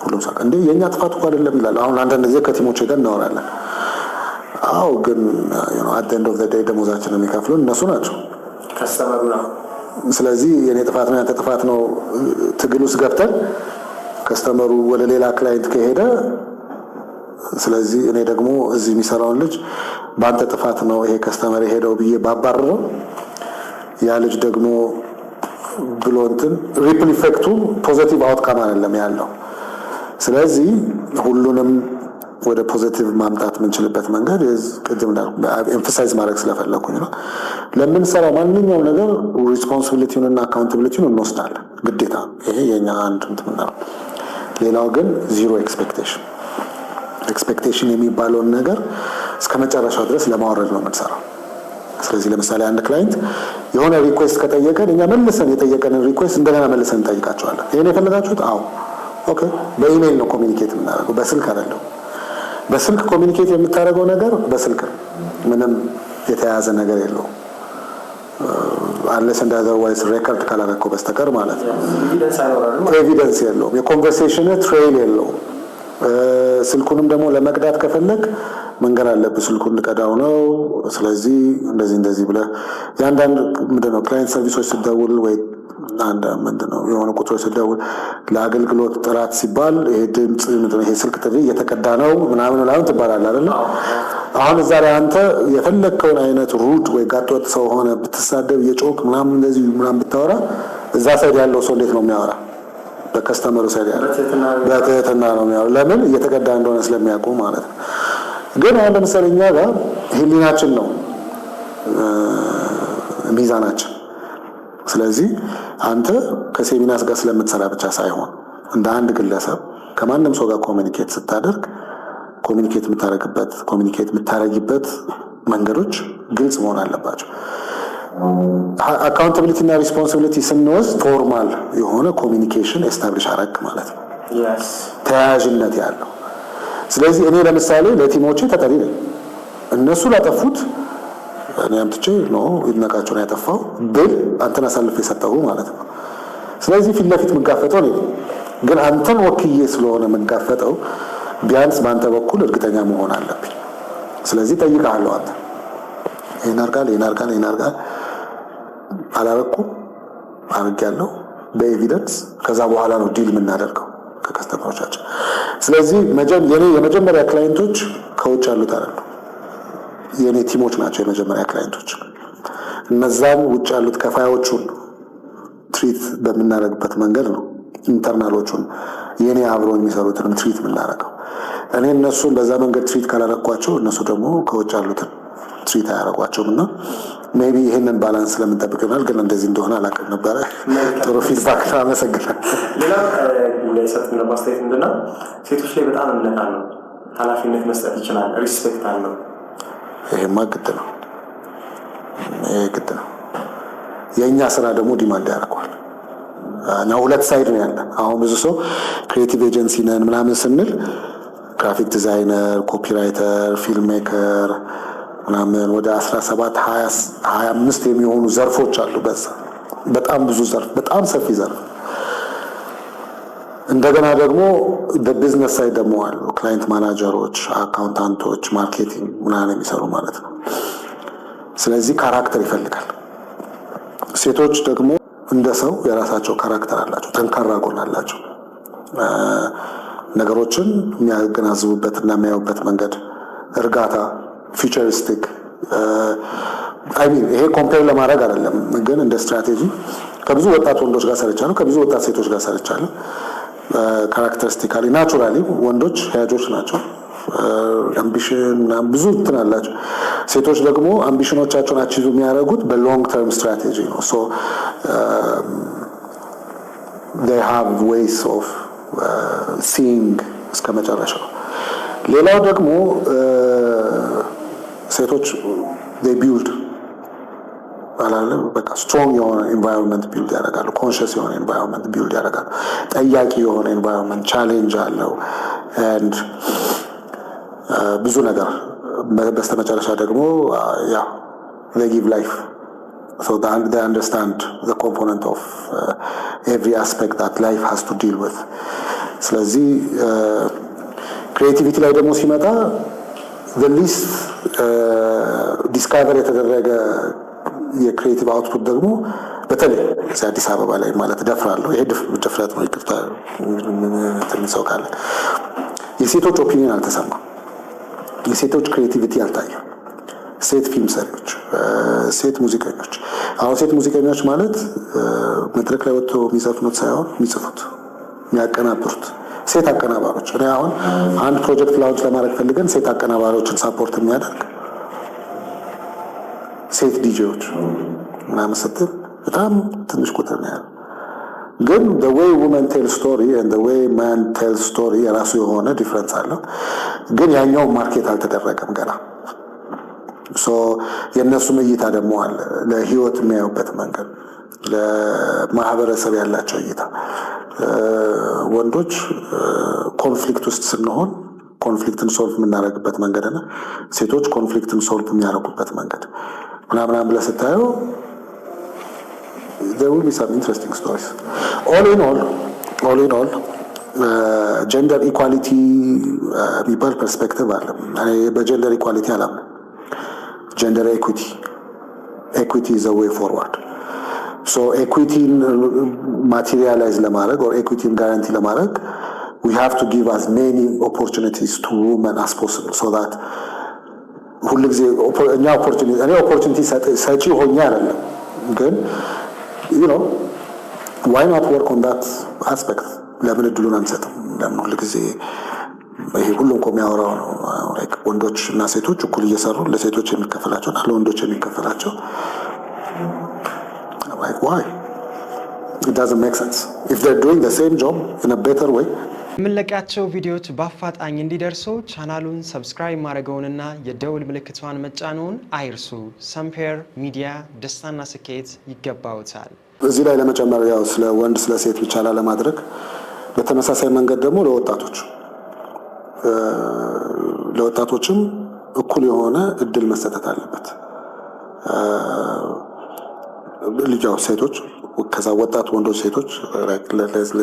ሁሉም ሰው እንዴ የኛ ጥፋት እኮ አይደለም ይላል። አሁን አንዳንድ ጊዜ ከቲሞች ጋር እናወራለን። አዎ ግን at the end of the day ደሞዛችንን የሚከፍሉን እነሱ ናቸው፣ ከስተመሩ ነው። ስለዚህ የኔ ጥፋት ነው ያንተ ጥፋት ነው ትግል ውስጥ ገብተን ከስተመሩ ወደ ሌላ ክላይንት ከሄደ ስለዚህ እኔ ደግሞ እዚህ የሚሰራውን ልጅ በአንተ ጥፋት ነው ይሄ ከስተመር ሄደው ብዬ ባባረረው ያ ልጅ ደግሞ ብሎ እንትን ሪፕል ኢፌክቱ ፖዚቲቭ አውትካም አይደለም ያለው። ስለዚህ ሁሉንም ወደ ፖዚቲቭ ማምጣት የምንችልበት መንገድ ቅድም ኤምፋሳይዝ ማድረግ ስለፈለኩኝ ነው። ለምንሰራው ማንኛውም ነገር ሪስፖንሲቢሊቲውን እና አካውንታቢሊቲውን እንወስዳለን ግዴታ። ይሄ የኛ አንድ እንትን ነው። ሌላው ግን ዚሮ ኤክስፔክቴሽን የሚባለውን ነገር እስከ መጨረሻው ድረስ ለማውረድ ነው የምንሰራው። ስለዚህ ለምሳሌ አንድ ክላይንት የሆነ ሪኩዌስት ከጠየቀን እኛ መልሰን የጠየቀንን ሪኩዌስት እንደገና መልሰን እንጠይቃቸዋለን። ይሄን የፈለጋችሁት? አዎ ኦኬ። በኢሜይል ነው ኮሚኒኬት የምናደርገው፣ በስልክ አይደለም። በስልክ ኮሚኒኬት የምታደርገው ነገር በስልክ ምንም የተያያዘ ነገር የለውም አንለስ እንደ አዘርዋይዝ ሬከርድ ካላረከው በስተቀር ማለት ነው። ኤቪደንስ የለውም፣ የኮንቨርሴሽን ትሬል የለውም። ስልኩንም ደግሞ ለመቅዳት ከፈለግ መንገድ አለብህ፣ ስልኩን ልቀዳው ነው። ስለዚህ እንደዚህ ብለህ ያንዳንድ ምንድነው ክላይንት ሰርቪሶች ስትደውል ወይ አንድ ምንድነው የሆነ ቁጥሮች ስትደውል ለአገልግሎት ጥራት ሲባል ይሄ ድምጽ ምንድነው ይሄ ስልክ ጥሪ እየተቀዳ ነው ምናምን ትባላለህ አይደል? አሁን እዛ ላይ አንተ የፈለግከውን አይነት ሩድ ወይ ጋጠወጥ ሰው ሆነ ብትሳደብ የጮክ ምናምን እንደዚህ ምናምን ብታወራ እዛ ሳይድ ያለው ሰው እንዴት ነው የሚያወራ? በከስተመሩ ሳይድ ያለው በትህትና ነው የሚያወራ። ለምን? እየተቀዳ እንደሆነ ስለሚያውቁ ማለት ነው። ግን አሁን ለምሳሌ እኛ ጋር ህሊናችን ነው ሚዛናችን። ስለዚህ አንተ ከሴሚናስ ጋር ስለምትሰራ ብቻ ሳይሆን እንደ አንድ ግለሰብ ከማንም ሰው ጋር ኮሚኒኬት ስታደርግ ኮሚኒኬት የምታረጊበት መንገዶች ግልጽ መሆን አለባቸው። አካውንታቢሊቲ እና ሪስፖንሲቢሊቲ ስንወስድ ፎርማል የሆነ ኮሚኒኬሽን ኤስታብሊሽ አረግ ማለት ነው፣ ተያያዥነት ያለው። ስለዚህ እኔ ለምሳሌ ለቲሞቼ ተጠሪ ነኝ። እነሱ ላጠፉት እኔ አምጥቼ ነው ይድነቃቸው ነው ያጠፋው ብል አንተን አሳልፌ የሰጠሁ ማለት ነው። ስለዚህ ፊት ለፊት መጋፈጠው ነው። ግን አንተን ወክዬ ስለሆነ መጋፈጠው ቢያንስ በአንተ በኩል እርግጠኛ መሆን አለብኝ። ስለዚህ ጠይቃለሁ፣ አንተ ይሄን አርጋል አላረኩም አርጋለሁ በኤቪደንስ። ከዛ በኋላ ነው ዲል የምናደርገው ከከስተመሮቻችን። ስለዚህ የኔ የመጀመሪያ ክላይንቶች ከውጭ ያሉት አይደሉም፣ የኔ ቲሞች ናቸው የመጀመሪያ ክላይንቶች። እነዛን ውጭ ያሉት ከፋዮቹን ትሪት በምናደርግበት መንገድ ነው ኢንተርናሎቹን የኔ አብሮ የሚሰሩትን ትሪት የምናደርገው። እኔ እነሱን በዛ መንገድ ትሪት ካላረኳቸው እነሱ ደግሞ ከውጭ ያሉትን ትሪት አያረጓቸውም እና ሜቢ ይህንን ባላንስ ስለምንጠብቅ ይሆናል። ግን እንደዚህ እንደሆነ አላውቅም ነበረ። ጥሩ ፊድባክ አመሰግናለሁ። ሌላ የሰጡን ማስተያየት ምንድነው ሴቶች ላይ በጣም እምነት አለው፣ ኃላፊነት መስጠት ይችላል፣ ሪስፔክት አለው። ይሄማ ግድ ነው። ይሄ ግድ ነው። የእኛ ስራ ደግሞ ዲማንድ ያደርገዋል እና ሁለት ሳይድ ነው ያለ። አሁን ብዙ ሰው ክሪኤቲቭ ኤጀንሲ ነን ምናምን ስንል ግራፊክ ዲዛይነር፣ ኮፒራይተር፣ ፊልም ሜከር ምናምን ወደ 17 25 የሚሆኑ ዘርፎች አሉ። በዛ በጣም ብዙ ዘርፍ፣ በጣም ሰፊ ዘርፍ። እንደገና ደግሞ በቢዝነስ ሳይድ ደግሞ አሉ ክላይንት ማናጀሮች፣ አካውንታንቶች፣ ማርኬቲንግ ምናምን የሚሰሩ ማለት ነው። ስለዚህ ካራክተር ይፈልጋል። ሴቶች ደግሞ እንደ ሰው የራሳቸው ካራክተር አላቸው፣ ጠንካራ ጎን አላቸው። ነገሮችን የሚያገናዝቡበት እና የሚያዩበት መንገድ፣ እርጋታ፣ ፊውቸሪስቲክ ይሄ ኮምፔር ለማድረግ አይደለም፣ ግን እንደ ስትራቴጂ ከብዙ ወጣት ወንዶች ጋር ሰርቻለሁ፣ ከብዙ ወጣት ሴቶች ጋር ሰርቻለሁ። ካራክተሪስቲካሊ ናቹራሊ ወንዶች ሄያጆች ናቸው፣ አምቢሽን ብዙ እንትን አላቸው። ሴቶች ደግሞ አምቢሽኖቻቸውን አቺቭ የሚያደርጉት በሎንግ ተርም ስትራቴጂ ነው። ሶ they have ways of seeing እስከ መጨረሻው። ሌላው ደግሞ ሴቶች they build በቃ ስትሮንግ የሆነ ኤንቫይሮንመንት ቢልድ ያደርጋሉ፣ ኮንሽስ የሆነ ኤንቫይሮንመንት ቢልድ ያደርጋሉ። ጠያቂ የሆነ ኤንቫይሮንመንት ቻሌንጅ አለው and ብዙ ነገር በስተመጨረሻ ደግሞ they give life, so they understand the component of every aspect that life has to deal with. ስለዚህ ክሪኤቲቪቲ ላይ ደግሞ ሲመጣ the least ዲስካቨር የተደረገ የክሪኤቲቭ አውትፑት ደግሞ በተለይ እዚህ አዲስ አበባ ላይ ማለት ደፍራለሁ፣ ይሄ ድፍረት ነው፣ ይቅርታ ትንሽ ሰው ካለ የሴቶች ኦፒኒየን አልተሰማም፣ የሴቶች ክሪኤቲቪቲ አልታየም። ሴት ፊልም ሰሪዎች፣ ሴት ሙዚቀኞች። አሁን ሴት ሙዚቀኞች ማለት መድረክ ላይ ወጥተው የሚዘፍኑት ሳይሆን የሚጽፉት፣ የሚያቀናብሩት ሴት አቀናባሪዎች። እኔ አሁን አንድ ፕሮጀክት ላውንች ለማድረግ ፈልገን ሴት አቀናባሪዎችን ሳፖርት የሚያደርግ ሴት ዲጄዎች ምናምን ስትል በጣም ትንሽ ቁጥር ነው ያለው። ግን the way women tell story and the way man tells story የራሱ የሆነ ዲፍረንስ አለው። ግን ያኛው ማርኬት አልተደረገም ገና። ሶ የእነሱም እይታ ደግሞ አለ፣ ለህይወት የሚያዩበት መንገድ፣ ለማህበረሰብ ያላቸው እይታ። ወንዶች ኮንፍሊክት ውስጥ ስንሆን ኮንፍሊክትን ሶልቭ የምናደርግበት መንገድና ሴቶች ኮንፍሊክትን ሶልቭ የሚያደርጉበት መንገድ ምናምን ብለህ ስታየው there will be some interesting stories. All in all ጀንደር ኢኳሊቲ የሚባል ፐርስፔክቲቭ አለ። እኔ በጀንደር ኢኳሊቲ አላምንም። ጀንደር ኤኩዊቲ is the way forward. So ኤኩዊቲን ማቴሪያላይዝ ለማድረግ or ኤኩዊቲን ጋራንቲ ለማድረግ we have to give as many opportunities to women as possible, so that ሁሉ ጊዜ እኛ ኦፖርቹኒቲ ሰጪ ሆኜ አይደለም፣ ግን you know why not work on that aspect? ለምን እድሉን አንሰጥም? ለምን ሁሉ ጊዜ ይሄ ሁሉም እኮ የሚያወራው ነው like ወንዶች እና ሴቶች እኩል እየሰሩ ለሴቶች የሚከፈላቸው እና ለወንዶች የሚከፈላቸው like why? It doesn't make sense. If they're doing the same job in a better way. የምንለቃቸው ቪዲዮዎች በአፋጣኝ እንዲደርሱ ቻናሉን ሰብስክራይብ ማድረግዎንና የደውል ምልክቷን መጫንዎን አይርሱ። ሰምፔር ሚዲያ ደስታና ስኬት ይገባዎታል። እዚህ ላይ ለመጨመር ያው ስለ ወንድ ስለ ሴት ብቻ ለማድረግ በተመሳሳይ መንገድ ደግሞ ለወጣቶችም እኩል የሆነ እድል መሰጠት አለበት። ልጅው ሴቶች ከዛ ወጣት ወንዶች ሴቶች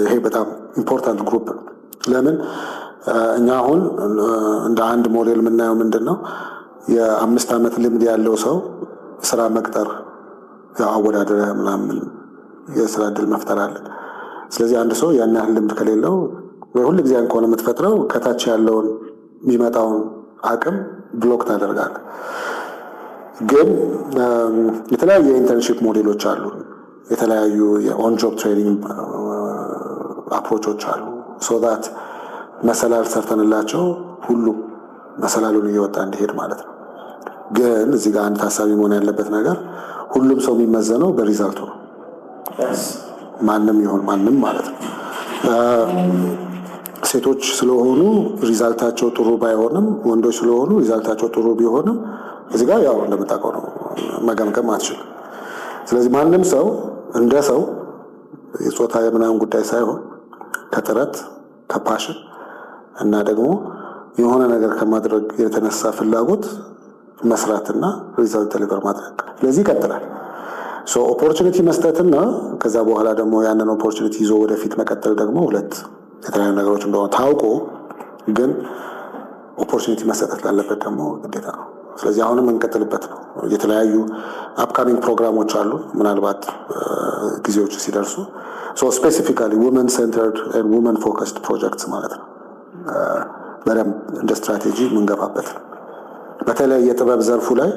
ይሄ በጣም ኢምፖርታንት ግሩፕ ነው። ለምን እኛ አሁን እንደ አንድ ሞዴል የምናየው ምንድነው የ5 ዓመት ልምድ ያለው ሰው ስራ መቅጠር ያው አወዳደረ ምናምን የስራ እድል መፍጠር አለ። ስለዚህ አንድ ሰው ያን ያህል ልምድ ከሌለው ሁሉ ጊዜ እንኳን የምትፈጥረው ከታች ያለውን የሚመጣውን አቅም ብሎክ ታደርጋለህ። ግን የተለያዩ የኢንተርንሺፕ ሞዴሎች አሉ፣ የተለያዩ የኦን ጆብ ትሬኒንግ አፕሮቾች አሉ ሶ ዳት መሰላል ሰርተንላቸው ሁሉም መሰላሉን እየወጣ እንዲሄድ ማለት ነው። ግን እዚህ ጋር አንድ ታሳቢ መሆን ያለበት ነገር ሁሉም ሰው የሚመዘነው በሪዛልቱ ነው። ማንም ይሁን ማንም ማለት ነው። ሴቶች ስለሆኑ ሪዛልታቸው ጥሩ ባይሆንም ወንዶች ስለሆኑ ሪዛልታቸው ጥሩ ቢሆንም እዚህ ጋር ያው እንደምታውቀው ነው መገምገም አትችልም። ስለዚህ ማንም ሰው እንደ ሰው የጾታ የምናምን ጉዳይ ሳይሆን ከጥረት ከፓሽን እና ደግሞ የሆነ ነገር ከማድረግ የተነሳ ፍላጎት መስራትና ሪዛልት ዴሊቨር ማድረግ ስለዚህ ይቀጥላል። ሶ ኦፖርቹኒቲ መስጠትና ከዛ በኋላ ደግሞ ያንን ኦፖርቹኒቲ ይዞ ወደፊት መቀጠል ደግሞ ሁለት የተለያዩ ነገሮች እንደሆነ ታውቆ ግን ኦፖርቹኒቲ መሰጠት ላለበት ደግሞ ግዴታ ነው። ስለዚህ አሁንም እንቀጥልበት ነው። የተለያዩ አፕካሚንግ ፕሮግራሞች አሉ ምናልባት ጊዜዎች ሲደርሱ ሶ ስፔሲፊካሊ ውመን ሴንተርድ ኤንድ ውመን ፎከስድ ፕሮጀክትስ ማለት ነው በደንብ እንደ ስትራቴጂ የምንገፋበት ነው። በተለይ የጥበብ ዘርፉ ላይ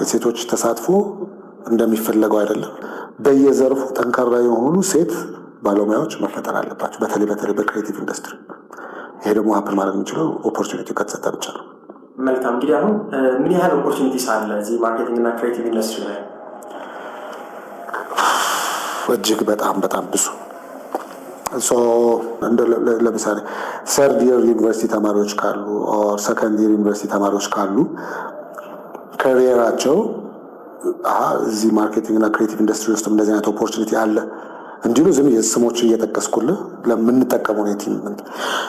የሴቶች ተሳትፎ እንደሚፈለገው አይደለም። በየዘርፉ ጠንካራ የሆኑ ሴት ባለሙያዎች መፈጠር አለባቸው። በተለይ በክሬቲቭ ኢንዱስትሪ ይሄ ደግሞ ሀፕን ማለት የሚችለው ኦፖርቹኒቲ ከተሰጠ ብቻ ነው። መልካም እንግዲህ አሁን ምን ያህል ኦፖርቹኒቲስ አለ እዚህ ማርኬቲንግ እና ክሬቲቭ ኢንዱስትሪ ላይ? እጅግ በጣም ብዙ ለምሳሌ ሰርድ ይር ዩኒቨርሲቲ ተማሪዎች ካሉ ኦር ሰከንድ ይር ዩኒቨርሲቲ ተማሪዎች ካሉ ካሪየራቸው እዚህ ማርኬቲንግ እና ክሬቲቭ ኢንዱስትሪ ውስጥ እንደዚህ አይነት ኦፖርቹኒቲ አለ እንዲሉ ዝም ስሞች እየጠቀስኩልህ ለምንጠቀመው ነው ቲም።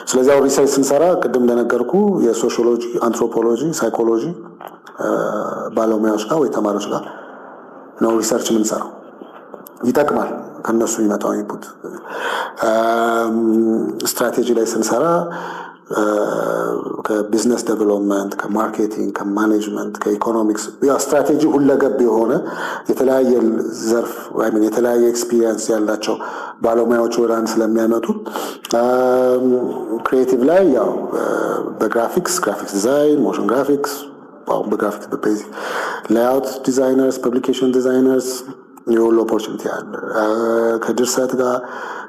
ስለዚህ አሁን ሪሰርች ስንሰራ ቅድም እንደነገርኩ የሶሺዮሎጂ፣ አንትሮፖሎጂ፣ ሳይኮሎጂ ባለሙያዎች ጋር ወይ ተማሪዎች ጋር ነው ሪሰርች የምንሰራው። ይጠቅማል ከነሱ የሚመጣው ኢንፑት። ስትራቴጂ ላይ ስንሰራ ከቢዝነስ ዴቨሎፕመንት፣ ከማርኬቲንግ፣ ከማኔጅመንት፣ ከኢኮኖሚክስ ያ ስትራቴጂ ሁለገብ የሆነ የተለያየ ዘርፍ ወይም የተለያየ ኤክስፒሪየንስ ያላቸው ባለሙያዎች ወደ አንድ ስለሚያመጡ ክሪኤቲቭ ላይ ያው በግራፊክስ ዲዛይን፣ ሞሽን ግራፊክስ፣ በግራፊክስ በቤዚክ ሌይአውት ዲዛይነርስ፣ ፐብሊኬሽን ዲዛይነርስ የሁሉ ኦፖርቹኒቲ አለ። ከድርሰት ጋር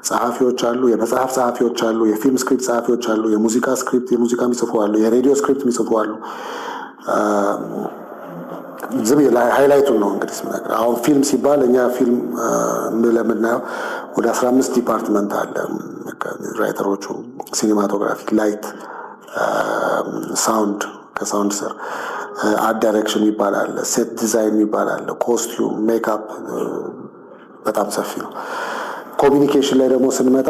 ጸሐፊዎች አሉ፣ የመጽሐፍ ጸሐፊዎች አሉ፣ የፊልም ስክሪፕት ጸሐፊዎች አሉ፣ የሙዚቃ የሚጽፉ አሉ፣ የሬዲዮ ስክሪፕት የሚጽፉ አሉ። ዝም ሃይላይቱን ነው እንግዲህ ስምነግርህ። አሁን ፊልም ሲባል እኛ ፊልም ለምናየው ወደ 15 ዲፓርትመንት አለ። ራይተሮቹ ሲኒማቶግራፊ፣ ላይት፣ ሳውንድ፣ ከሳውንድ ስር አርት ዳይሬክሽን ይባላል፣ ሴት ዲዛይን ይባላል፣ ኮስቲዩም፣ ሜካፕ በጣም ሰፊ ነው። ኮሚኒኬሽን ላይ ደግሞ ስንመጣ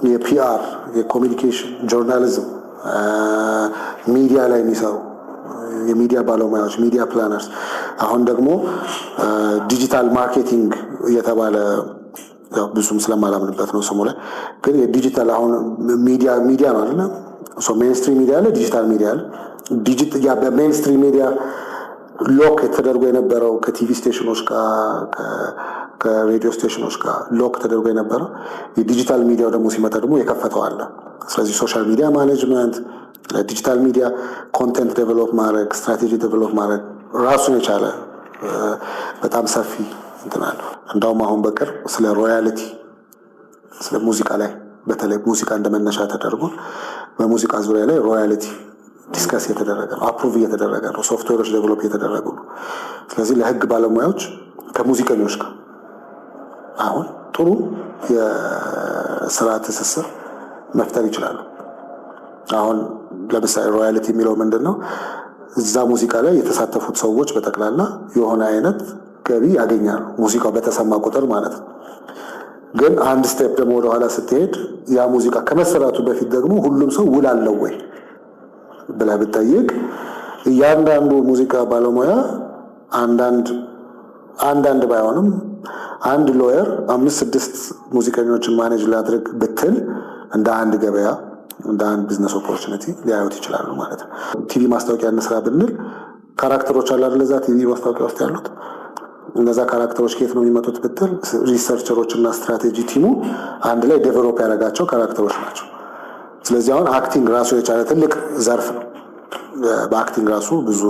የፒአር፣ የኮሚኒኬሽን፣ ጆርናሊዝም፣ ሚዲያ ላይ የሚሰሩ የሚዲያ ባለሙያዎች፣ ሚዲያ ፕላነርስ፣ አሁን ደግሞ ዲጂታል ማርኬቲንግ እየተባለ ብዙም ስለማላምንበት ነው ስሙ ላይ ግን የዲጂታል አሁን ሚዲያ ነው አይደለ? ሜንስትሪም ሚዲያ አለ፣ ዲጂታል ሚዲያ አለ። በሜንስትሪም ሚዲያ ሎክ ተደርጎ የነበረው ከቲቪ ስቴሽኖች ጋር ከሬዲዮ ስቴሽኖች ጋር ሎክ ተደርጎ የነበረው የዲጂታል ሚዲያው ደግሞ ሲመጣ ደግሞ የከፈተው አለ። ስለዚህ ሶሻል ሚዲያ ማኔጅመንት፣ ዲጂታል ሚዲያ ኮንቴንት ዴቨሎፕ ማድረግ፣ ስትራቴጂ ዴቨሎፕ ማድረግ ራሱን የቻለ በጣም ሰፊ እንትን አለው። እንዳውም አሁን በቅርብ ስለ ሮያሊቲ ስለ ሙዚቃ ላይ በተለይ ሙዚቃ እንደመነሻ ተደርጎ በሙዚቃ ዙሪያ ላይ ሮያሊቲ ዲስከስ እየተደረገ ነው፣ አፕሩቭ እየተደረገ ነው፣ ሶፍትዌሮች ዴቨሎፕ እየተደረጉ ነው። ስለዚህ ለህግ ባለሙያዎች ከሙዚቀኞች ጋር አሁን ጥሩ የስራ ትስስር መፍጠር ይችላሉ። አሁን ለምሳሌ ሮያሊቲ የሚለው ምንድን ነው? እዛ ሙዚቃ ላይ የተሳተፉት ሰዎች በጠቅላላ የሆነ አይነት ገቢ ያገኛሉ፣ ሙዚቃው በተሰማ ቁጥር ማለት ነው። ግን አንድ ስቴፕ ደግሞ ወደኋላ ስትሄድ ያ ሙዚቃ ከመሰራቱ በፊት ደግሞ ሁሉም ሰው ውል አለው ወይ ብለህ ብትጠይቅ እያንዳንዱ ሙዚቃ ባለሙያ አንዳንድ ባይሆንም አንድ ሎየር 5-6 ሙዚቀኞችን ማኔጅ ላድርግ ብትል እንደ አንድ ገበያ እንደ አንድ ቢዝነስ ኦፖርቹኒቲ ሊያዩት ይችላሉ ማለት ነው። ቲቪ ማስታወቂያ እንስራ ብንል ካራክተሮች አሉ አይደል? እዛ ቲቪ ማስታወቂያ ውስጥ ያሉት እነዛ ካራክተሮች ከየት ነው የሚመጡት ብትል ሪሰርቸሮች እና ስትራቴጂ ቲሙ አንድ ላይ ዴቨሎፕ ያደረጋቸው ካራክተሮች ናቸው። ስለዚህ አሁን አክቲንግ ራሱ የቻለ ትልቅ ዘርፍ ነው። በአክቲንግ ራሱ ብዙ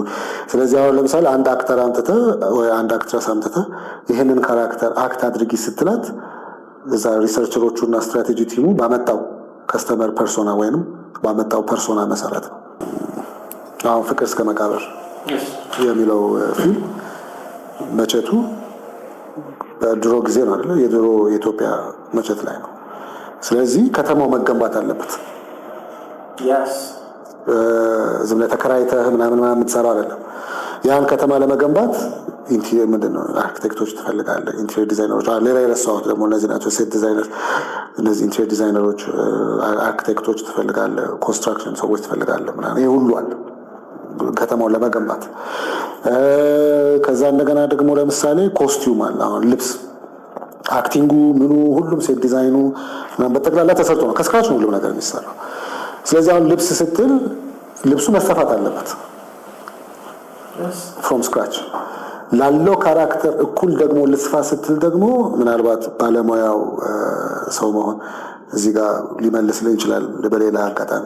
ስለዚህ አሁን ለምሳሌ አንድ አክተር አምጥተህ ወይ አንድ አክትረስ አምጥተህ ይህንን ካራክተር አክት አድርጊ ስትላት እዛ ሪሰርቸሮቹና ስትራቴጂ ቲሙ ባመጣው ከስተመር ፐርሶና ወይንም ባመጣው ፐርሶና መሰረት ነው። አሁን ፍቅር እስከ መቃብር የሚለው ፊልም መቼቱ በድሮ ጊዜ ነው አይደል? የድሮ የኢትዮጵያ መቼት ላይ ነው። ስለዚህ ከተማው መገንባት አለበት። ዝም ብለህ ተከራይተህ ምናምን የምትሰራው አይደለም። ያን ከተማ ለመገንባት ኢንቴሪየር ምንድነው አርኪቴክቶች ትፈልጋለህ፣ ኢንቴሪየር ዲዛይነሮች። ሌላ የረሳሁት ደግሞ እነዚህ ናቸው፣ ሴት ዲዛይነር፣ እነዚህ ኢንቴሪየር ዲዛይነሮች፣ አርኪቴክቶች ትፈልጋለህ፣ ኮንስትራክሽን ሰዎች ትፈልጋለህ ምናምን። ይሄ ሁሉ አለ ከተማውን ለመገንባት። ከዛ እንደገና ደግሞ ለምሳሌ ኮስቲዩም አለ። አሁን ልብስ አክቲንጉ ምኑ ሁሉም ሴት ዲዛይኑ በጠቅላላ ተሰርቶ ነው፣ ከስክራች ነው ሁሉም ነገር የሚሰራው። ስለዚህ አሁን ልብስ ስትል ልብሱ መሰፋት አለበት ፍሮም ስክራች ላለው ካራክተር እኩል ደግሞ ልስፋ ስትል ደግሞ ምናልባት ባለሙያው ሰው መሆን እዚህ ጋር ሊመልስልህ ይችላል። በሌላ አጋጣሚ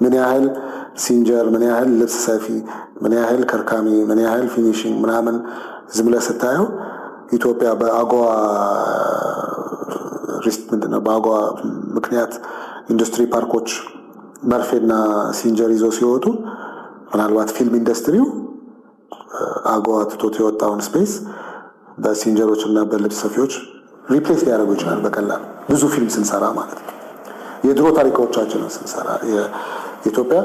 ምን ያህል ሲንጀር፣ ምን ያህል ልብስ ሰፊ፣ ምን ያህል ከርካሚ፣ ምን ያህል ፊኒሽንግ ምናምን ዝም ብለህ ስታየው ኢትዮጵያ በአጓ ምንድነው በአጓ ምክንያት ኢንዱስትሪ ፓርኮች መርፌና ሲንጀር ይዘው ሲወጡ ምናልባት ፊልም ኢንዱስትሪው አጓ ትቶት የወጣውን ስፔስ በሲንጀሮች እና በልብስ ሰፊዎች ሪፕሌስ ሊያደርጉ ይችላል በቀላል ብዙ ፊልም ስንሰራ ማለት ነው። የድሮ ታሪኮቻችንን ስንሰራ የኢትዮጵያ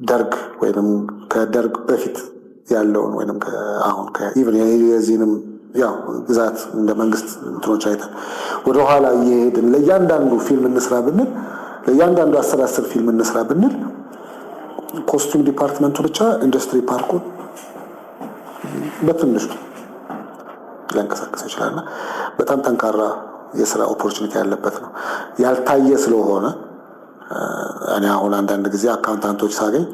ደርግ ወይንም ከደርግ በፊት ያለውን ወይንም አሁን ኢቭን የዚህንም ያው ግዛት እንደ መንግስት እንትኖች አይተን ወደ ኋላ እየሄድን ለእያንዳንዱ ፊልም እንስራ ብንል ለእያንዳንዱ 10 ፊልም እንስራ ብንል ኮስቱም ዲፓርትመንቱ ብቻ ኢንዱስትሪ ፓርኩን በትንሹ ሊያንቀሳቅስ ይችላልና በጣም ጠንካራ የስራ ኦፖርቹኒቲ ያለበት ነው። ያልታየ ስለሆነ እኔ አሁን አንዳንድ ጊዜ አካውንታንቶች ሳገኝ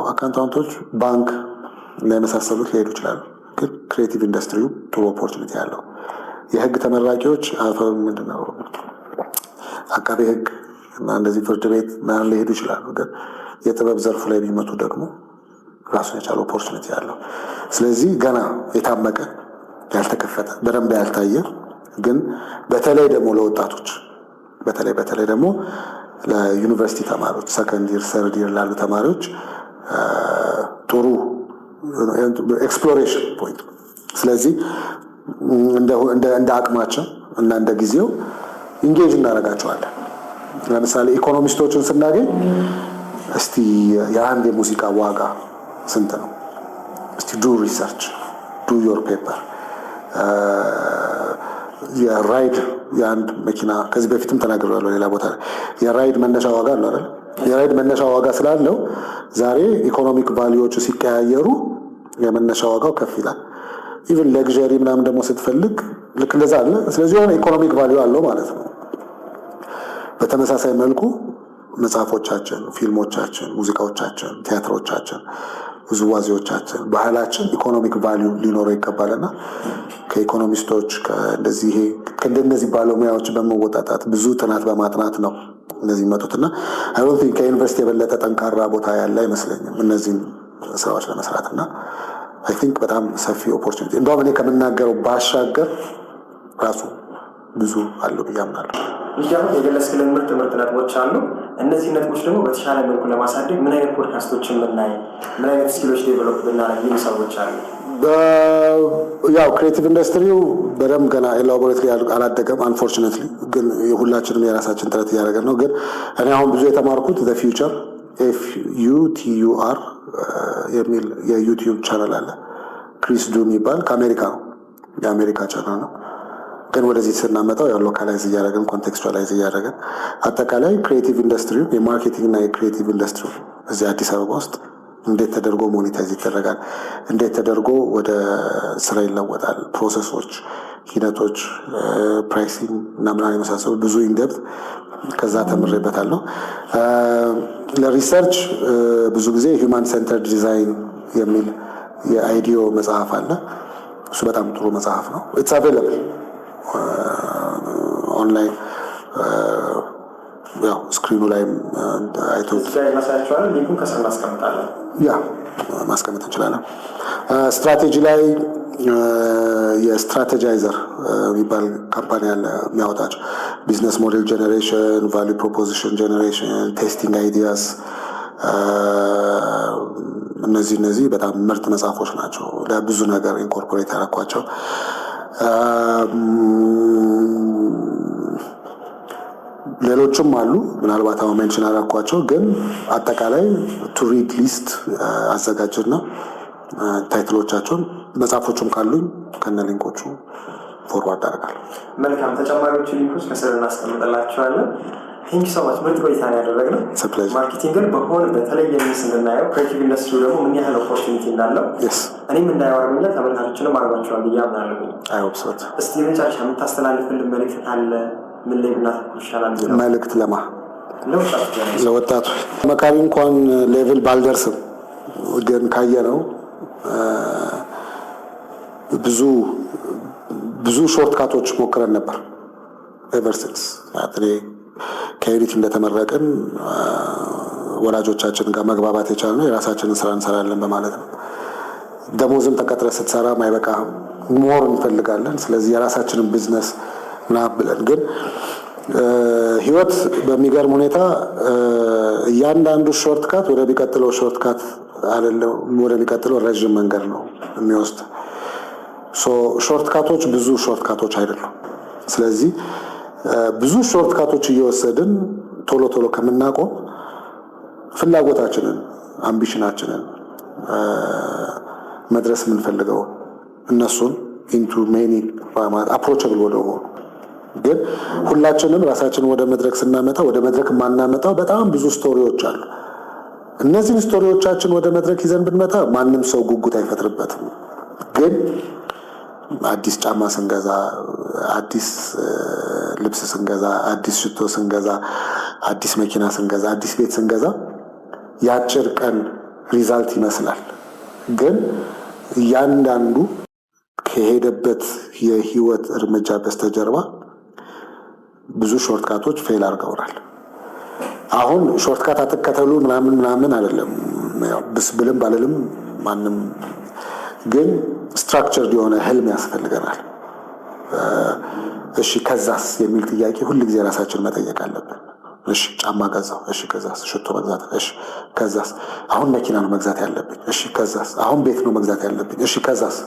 አካውንታንቶች ባንክ እና የመሳሰሉት ሊሄዱ ይችላሉ፣ ግን ክሬቲቭ ኢንዱስትሪው ጥሩ ኦፖርቹኒቲ ያለው። የህግ ተመራቂዎች ምንድነው አቃቤ ህግ እና እንደዚህ ፍርድ ቤት ምናምን ሊሄዱ ይችላሉ፣ ግን የጥበብ ዘርፉ ላይ ቢመጡ ደግሞ ራሱን የቻለ ኦፖርቹኒቲ ያለው። ስለዚህ ገና የታመቀ ያልተከፈተ በደንብ ያልታየ ግን በተለይ ደግሞ ለወጣቶች በተለይ ደግሞ ለዩኒቨርሲቲ ተማሪዎች ሰከንድ ይር ሰርድ ይር ላሉ ተማሪዎች ጥሩ ኤክስፕሎሬሽን ፖይንት። ስለዚህ እንደ አቅማችን እና እንደ ጊዜው ኢንጌጅ እናደርጋቸዋለን። ለምሳሌ ኢኮኖሚስቶችን ስናገኝ እስቲ የአንድ የሙዚቃ ዋጋ ስንት ነው? እስቲ ዱ ሪሰርች ዱ ዮር ፔፐር። የራይድ የአንድ መኪና ከዚህ በፊትም ተናግሬያለሁ ሌላ ቦታ ላይ የራይድ መነሻ ዋጋ አለ አይደል? የራይድ መነሻ ዋጋ ስላለው ዛሬ ኢኮኖሚክ ቫልዩዎቹ ሲቀያየሩ የመነሻ ዋጋው ከፍ ይላል። ኢቭን ለግዠሪ ምናምን ደግሞ ስትፈልግ ልክ እንደዛ አለ። ስለዚህ የሆነ ኢኮኖሚክ ቫልዩ አለው ማለት ነው። በተመሳሳይ መልኩ መጽሐፎቻችን፣ ፊልሞቻችን፣ ሙዚቃዎቻችን፣ ቲያትሮቻችን፣ ውዝዋዜዎቻችን፣ ባህላችን ኢኮኖሚክ ቫልዩ ሊኖረው ይገባልና ከኢኮኖሚስቶች ከእንደነዚህ ባለሙያዎች በመወጣጣት ብዙ ጥናት በማጥናት ነው እነዚህ መጡትና አይ ዶንት ቲንክ ከዩኒቨርሲቲ የበለጠ ጠንካራ ቦታ ያለ አይመስለኝም እነዚህን ስራዎች ለመስራትና አይ ቲንክ በጣም ሰፊ ኦፖርቹኒቲ እንደውም እኔ ከምናገረው ባሻገር ራሱ ብዙ አለው ብዬ አምናለሁ። እንዲያውም የገለጽክልን ምርጥ ነጥቦች አሉ። እነዚህ ነጥቦች ደግሞ በተሻለ መልኩ ለማሳደግ ምን አይነት ፖድካስቶችን ምናይ፣ ምን አይነት ስኪሎች ዴቨሎፕ ብናደርግ የሚሉ ሰዎች አሉ። ያው ክሬቲቭ ኢንዱስትሪው በደንብ ገና ኤላቦሬትሊ አላደገም አንፎርቹኔትሊ፣ ግን ሁላችንም የራሳችን ጥረት እያደረገን ነው። ግን እኔ አሁን ብዙ የተማርኩት ዘ ፊውቸር FUTUR የሚል የዩቲዩብ ቻናል አለ። ክሪስ ዱ የሚባል ከአሜሪካ ነው፣ የአሜሪካ ቻናል ነው። ግን ወደዚህ ስናመጣው ያው ሎካላይዝ እያደረግን ኮንቴክስቹዋላይዝ እያደረግን አጠቃላይ ክሬቲቭ ኢንዱስትሪው የማርኬቲንግ እና የክሬቲቭ ኢንዱስትሪው እዚህ አዲስ አበባ ውስጥ እንዴት ተደርጎ ሞኔታይዝ ይደረጋል፣ እንዴት ተደርጎ ወደ ስራ ይለወጣል፣ ፕሮሰሶች፣ ሂደቶች፣ ፕራይሲንግ እና ምናምን የመሳሰሉ ብዙ ኢንደፕት ከዛ ተምሬበታለሁ። ለሪሰርች ብዙ ጊዜ ሂውማን ሴንተርድ ዲዛይን የሚል የአይዲዮ መጽሐፍ አለ። እሱ በጣም ጥሩ መጽሐፍ ነው። ኢትስ አቬለብል ኦንላይን ያው ስክሪኑ ላይም አይቶ ማሳያችኋል። ሊንኩን ከስር እናስቀምጣለን። ያ ማስቀመጥ እንችላለን። ስትራቴጂ ላይ የስትራቴጃይዘር የሚባል ካምፓኒ አለ የሚያወጣቸው ቢዝነስ ሞዴል ጀነሬሽን፣ ቫልዩ ፕሮፖዚሽን ጀነሬሽን፣ ቴስቲንግ አይዲያስ እነዚህ በጣም ምርጥ መጽሐፎች ናቸው። ለብዙ ነገር ኢንኮርፖሬት ያደረኳቸው። ሌሎችም አሉ ምናልባት አሁን ሜንሽን አደረኳቸው፣ ግን አጠቃላይ ቱ ሪድ ሊስት አዘጋጅና ታይትሎቻቸውን መጽሐፎቹም ካሉኝ ከነ ሊንኮቹ ፎርዋርድ አደርጋለሁ። መልካም፣ ተጨማሪዎቹ ሊንኮች ከስር እናስቀምጥላቸዋለን። ቴንክ ዩ ሶ ማች። ምርጥ ቆይታ ነው ያደረግነው። ማርኬቲንግን በሆነ በተለየ ሚስ እንድናየው ክሬቲቭ ኢንዱስትሪ ደግሞ ምን ያህል ኦፖርቹኒቲ እንዳለው እኔም እንዳየው አድርጎኛል፣ ተመልካቾችንም አድርጓቸዋል ብዬ አምናለሁ። አይሆፕሶት። እስቲ መጨረሻ የምታስተላልፍልን መልዕክት አለ? ምን ላይ ብናተኩር ይሻላል? መልዕክት ለወጣቱ መካሪ እንኳን ሌቭል ባልደርስም ግን ካየነው ብዙ ሾርትካቶች ሞክረን ነበር ኤቨር ሲንስ ከዩኒቲ እንደተመረቅን ወላጆቻችን ጋር መግባባት የቻልነው የራሳችንን ስራ እንሰራለን በማለት ነው። ደሞዝም ተቀጥረ ስትሰራ ማይበቃ ሞር እንፈልጋለን። ስለዚህ የራሳችንን ቢዝነስ ምናምን ብለን ግን ህይወት በሚገርም ሁኔታ እያንዳንዱ ሾርትካት ወደሚቀጥለው ሾርትካት አይደለም ወደሚቀጥለው ረጅም መንገድ ነው የሚወስድ። ሾርትካቶች ብዙ ሾርትካቶች አይደሉም። ስለዚህ ብዙ ሾርትካቶች እየወሰድን ቶሎ ከምናቆም ፍላጎታችንን አምቢሽናችንን መድረስ የምንፈልገው እነሱን ኢንቱ ሜኒ አፕሮቸብል ወደ ሆኑ ግን ሁላችንም ራሳችንን ወደ መድረክ ስናመጣ ወደ መድረክ የማናመጣው በጣም ብዙ ስቶሪዎች አሉ። እነዚህን ስቶሪዎቻችን ወደ መድረክ ይዘን ብንመጣ ማንም ሰው ጉጉት አይፈጥርበትም። ግን አዲስ ጫማ ስንገዛ፣ አዲስ ልብስ ስንገዛ፣ አዲስ ሽቶ ስንገዛ፣ አዲስ መኪና ስንገዛ፣ አዲስ ቤት ስንገዛ የአጭር ቀን ሪዛልት ይመስላል። ግን እያንዳንዱ ከሄደበት የህይወት እርምጃ በስተጀርባ ብዙ ሾርትካቶች ፌል አድርገውናል። አሁን ሾርትካት አትከተሉ ምናምን አይደለም፣ ብስብልም ባልልም ማንም ግን ስትራክቸርድ የሆነ ህልም ያስፈልገናል። እሺ ከዛስ የሚል ጥያቄ ሁል ጊዜ ራሳችን መጠየቅ አለብን። እሺ ጫማ ገዛው፣ እሺ ከዛስ ሽቶ መግዛት፣ እሺ ከዛስ አሁን መኪና ነው መግዛት ያለብኝ፣ እሺ ከዛስ አሁን ቤት ነው መግዛት ያለብኝ፣ እሺ ከዛስ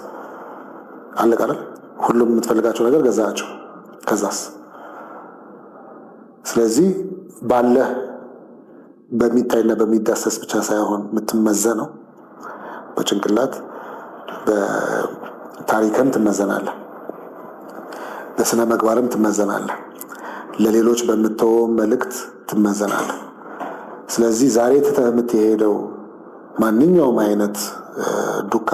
አለቀ አይደል? ሁሉም የምትፈልጋቸው ነገር ገዛቸው፣ ከዛስ። ስለዚህ ባለህ በሚታይና በሚዳሰስ ብቻ ሳይሆን የምትመዘነው በጭንቅላት በታሪክም ትመዘናለህ፣ በስነ ምግባርም ትመዘናለህ፣ ለሌሎች በምትተወው መልእክት ትመዘናለህ። ስለዚህ ዛሬ ትተህ የምትሄደው ማንኛውም አይነት ዱካ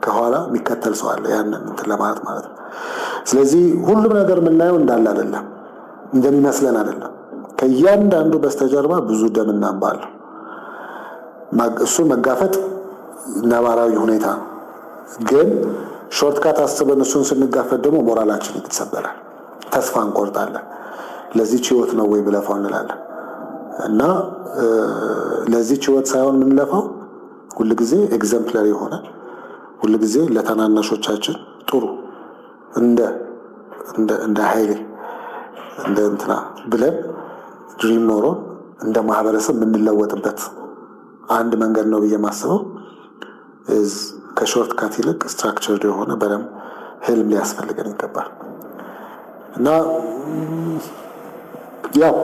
ከኋላ የሚከተል ሰው አለ፣ ያንን እንትን ለማለት ማለት ነው። ስለዚህ ሁሉም ነገር የምናየው እንዳለ አይደለም፣ እንደሚመስለን አይደለም። ከእያንዳንዱ በስተጀርባ ብዙ ደምና እንባ አለ። እሱን መጋፈጥ ነባራዊ ሁኔታ ነው። ግን ሾርትካት አስበን እሱን ስንጋፈጥ ደግሞ ሞራላችን ይተሰበራል፣ ተስፋ እንቆርጣለን። ለዚህ ህይወት ነው ወይ ብለፋው እንላለን። እና ለዚህ ህይወት ሳይሆን የምንለፋው ሁልጊዜ ኤግዘምፕለሪ የሆነ ሁልጊዜ ለተናናሾቻችን ጥሩ እንደ ኃይሌ እንደ እንትና ብለን ድሪም ኖሮን እንደ ማህበረሰብ የምንለወጥበት አንድ መንገድ ነው ብዬ ማስበው ከሾርት ካት ይልቅ ስትራክቸርድ የሆነ በደንብ ህልም ሊያስፈልገን ይገባል። እና ያው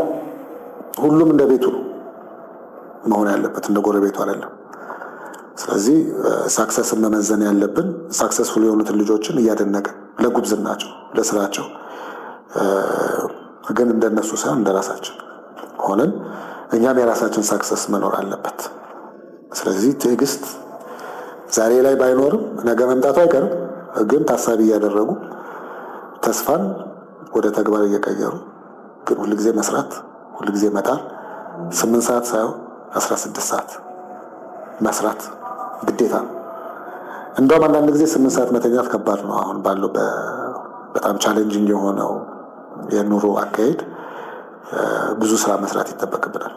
ሁሉም እንደ ቤቱ መሆን ያለበት እንደ ጎረቤቱ አይደለም። ስለዚህ ሳክሰስን መመዘን ያለብን ሳክሰስፉል የሆኑትን ልጆችን እያደነቅን ለጉብዝናቸው ለስራቸው ግን እንደነሱ ሳይሆን እንደራሳችን ሆነን እኛም የራሳችን ሳክሰስ መኖር አለበት። ስለዚህ ትዕግስት ዛሬ ላይ ባይኖርም ነገ መምጣቱ አይቀርም። ግን ታሳቢ እያደረጉ ተስፋን ወደ ተግባር እየቀየሩ ግን ሁልጊዜ መስራት ሁልጊዜ መጣር 8 ሰዓት ሳይሆን 16 ሰዓት መስራት ግዴታ ነው። እንደውም አንዳንድ ጊዜ 8 ሰዓት መተኛት ከባድ ነው። አሁን ባለው በጣም ቻሌንጂንግ የሆነው የኑሮ አካሄድ ብዙ ስራ መስራት ይጠበቅብናል።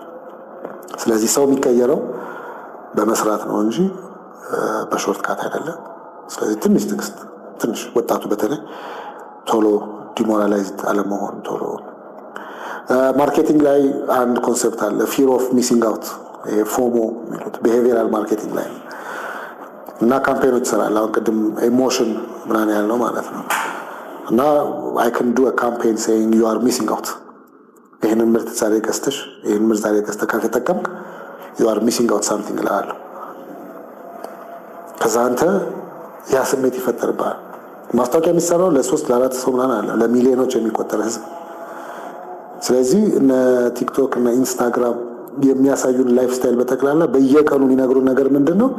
ስለዚህ ሰው የሚቀየረው በመስራት ነው እንጂ በሾርት ካት አይደለም። ስለዚህ ትንሽ ትዕግስት፣ ትንሽ ወጣቱ በተለይ ቶሎ ዲሞራላይዝድ አለመሆን። ቶሎ ማርኬቲንግ ላይ አንድ ኮንሴፕት አለ፣ ፊር ኦፍ ሚሲንግ አውት፣ ፎሞ የሚሉት ቢሄቪየራል ማርኬቲንግ ላይ እና ካምፔኖች ይሰራል። አሁን ቅድም ኢሞሽን ምናምን ያልነው ማለት ነው። እና አይ ካን ዱ አ ካምፔን ሴይንግ ዩ አር ሚሲንግ አውት፣ ይህንን ምርት ዛሬ ገዝተሽ ይህን ምርት ዛሬ ገዝተህ ካልተጠቀምክ ዩ አር ሚሲንግ አውት ሳምቲንግ እልሃለሁ። ከዛ አንተ ያ ስሜት ይፈጠርብሃል። ማስታወቂያ የሚሰራው ለ3 ለ4 ሰው ምናምን አለ፣ ለሚሊዮኖች የሚቆጠር ህዝብ። ስለዚህ እነ ቲክቶክ እና ኢንስታግራም የሚያሳዩን ላይፍ ስታይል በጠቅላላ በየቀኑ የሚነግሩን ነገር ምንድን ነው?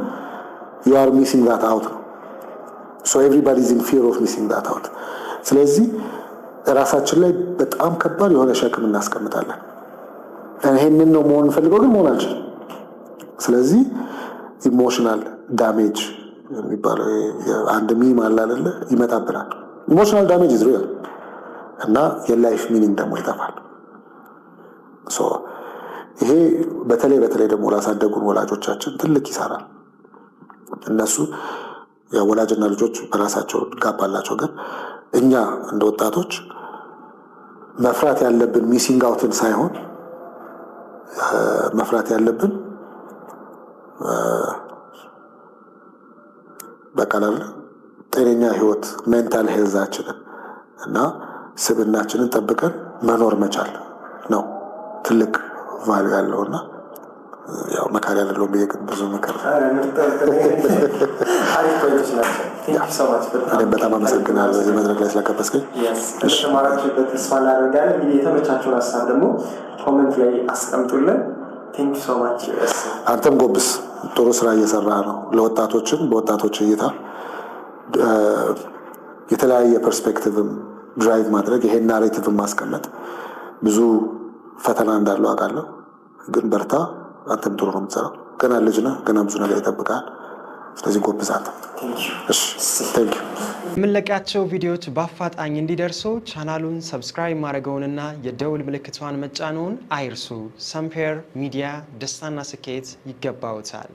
you are missing that out ነው። so everybody is in fear of missing that out። ስለዚህ ራሳችን ላይ በጣም ከባድ የሆነ ሸክም እናስቀምጣለን። ይሄንን ነው መሆን ፈልገው ግን መሆን አንችልም። ስለዚህ ኢሞሽናል ዳሜጅ የሚባለው አንድ ሚም አለ አይደለ? ይመጣብናል። ኢሞሽናል ዳሜጅ is real እና የላይፍ ሚኒንግ ደግሞ ይጠፋል። ሶ ይሄ በተለይ ደግሞ ላሳደጉን ወላጆቻችን ትልቅ ይሰራል። እነሱ ወላጅና ልጆች በራሳቸው ጋባላቸው፣ ግን እኛ እንደ ወጣቶች መፍራት ያለብን ሚሲንግ አውትን ሳይሆን መፍራት ያለብን በቃላል ጤነኛ ህይወት ሜንታል ሄልዛችንን እና ስብናችንን ጠብቀን መኖር መቻል ነው ትልቅ ቫልዩ ያለውና ያው መካሪ ያለው በየቀን ብዙ መከራ በጣም አመሰግናለሁ እዚህ መድረክ ላይ ስለጋበዝከኝ። ተማራችሁበት ተስፋ እናደርጋለን። እንግዲህ የተመቻችሁን ሀሳብ ደግሞ ኮሜንት ላይ አስቀምጡልን። ቴንክ ዩ ሶ ማች። አንተም ጎብስ፣ ጥሩ ስራ እየሰራ ነው። ለወጣቶችም በወጣቶች እይታ የተለያየ ፐርስፔክቲቭም ድራይቭ ማድረግ ይሄን ናሬቲቭን ማስቀመጥ ብዙ ፈተና እንዳለው አውቃለሁ፣ ግን በርታ። አንተም ጥሩ ነው የምትሰራው። ገና ልጅ ነህ፣ ገና ብዙ ነገር ይጠብቃል። ስለዚህ ጎብዝ አንተ። ቴንክ ዩ። የምንለቃቸው ቪዲዮዎች በአፋጣኝ እንዲደርሱ ቻናሉን ሰብስክራይብ ማድረገውንና የደውል ምልክቷን መጫኑን አይርሱ። ሰምፔር ሚዲያ፣ ደስታና ስኬት ይገባውታል።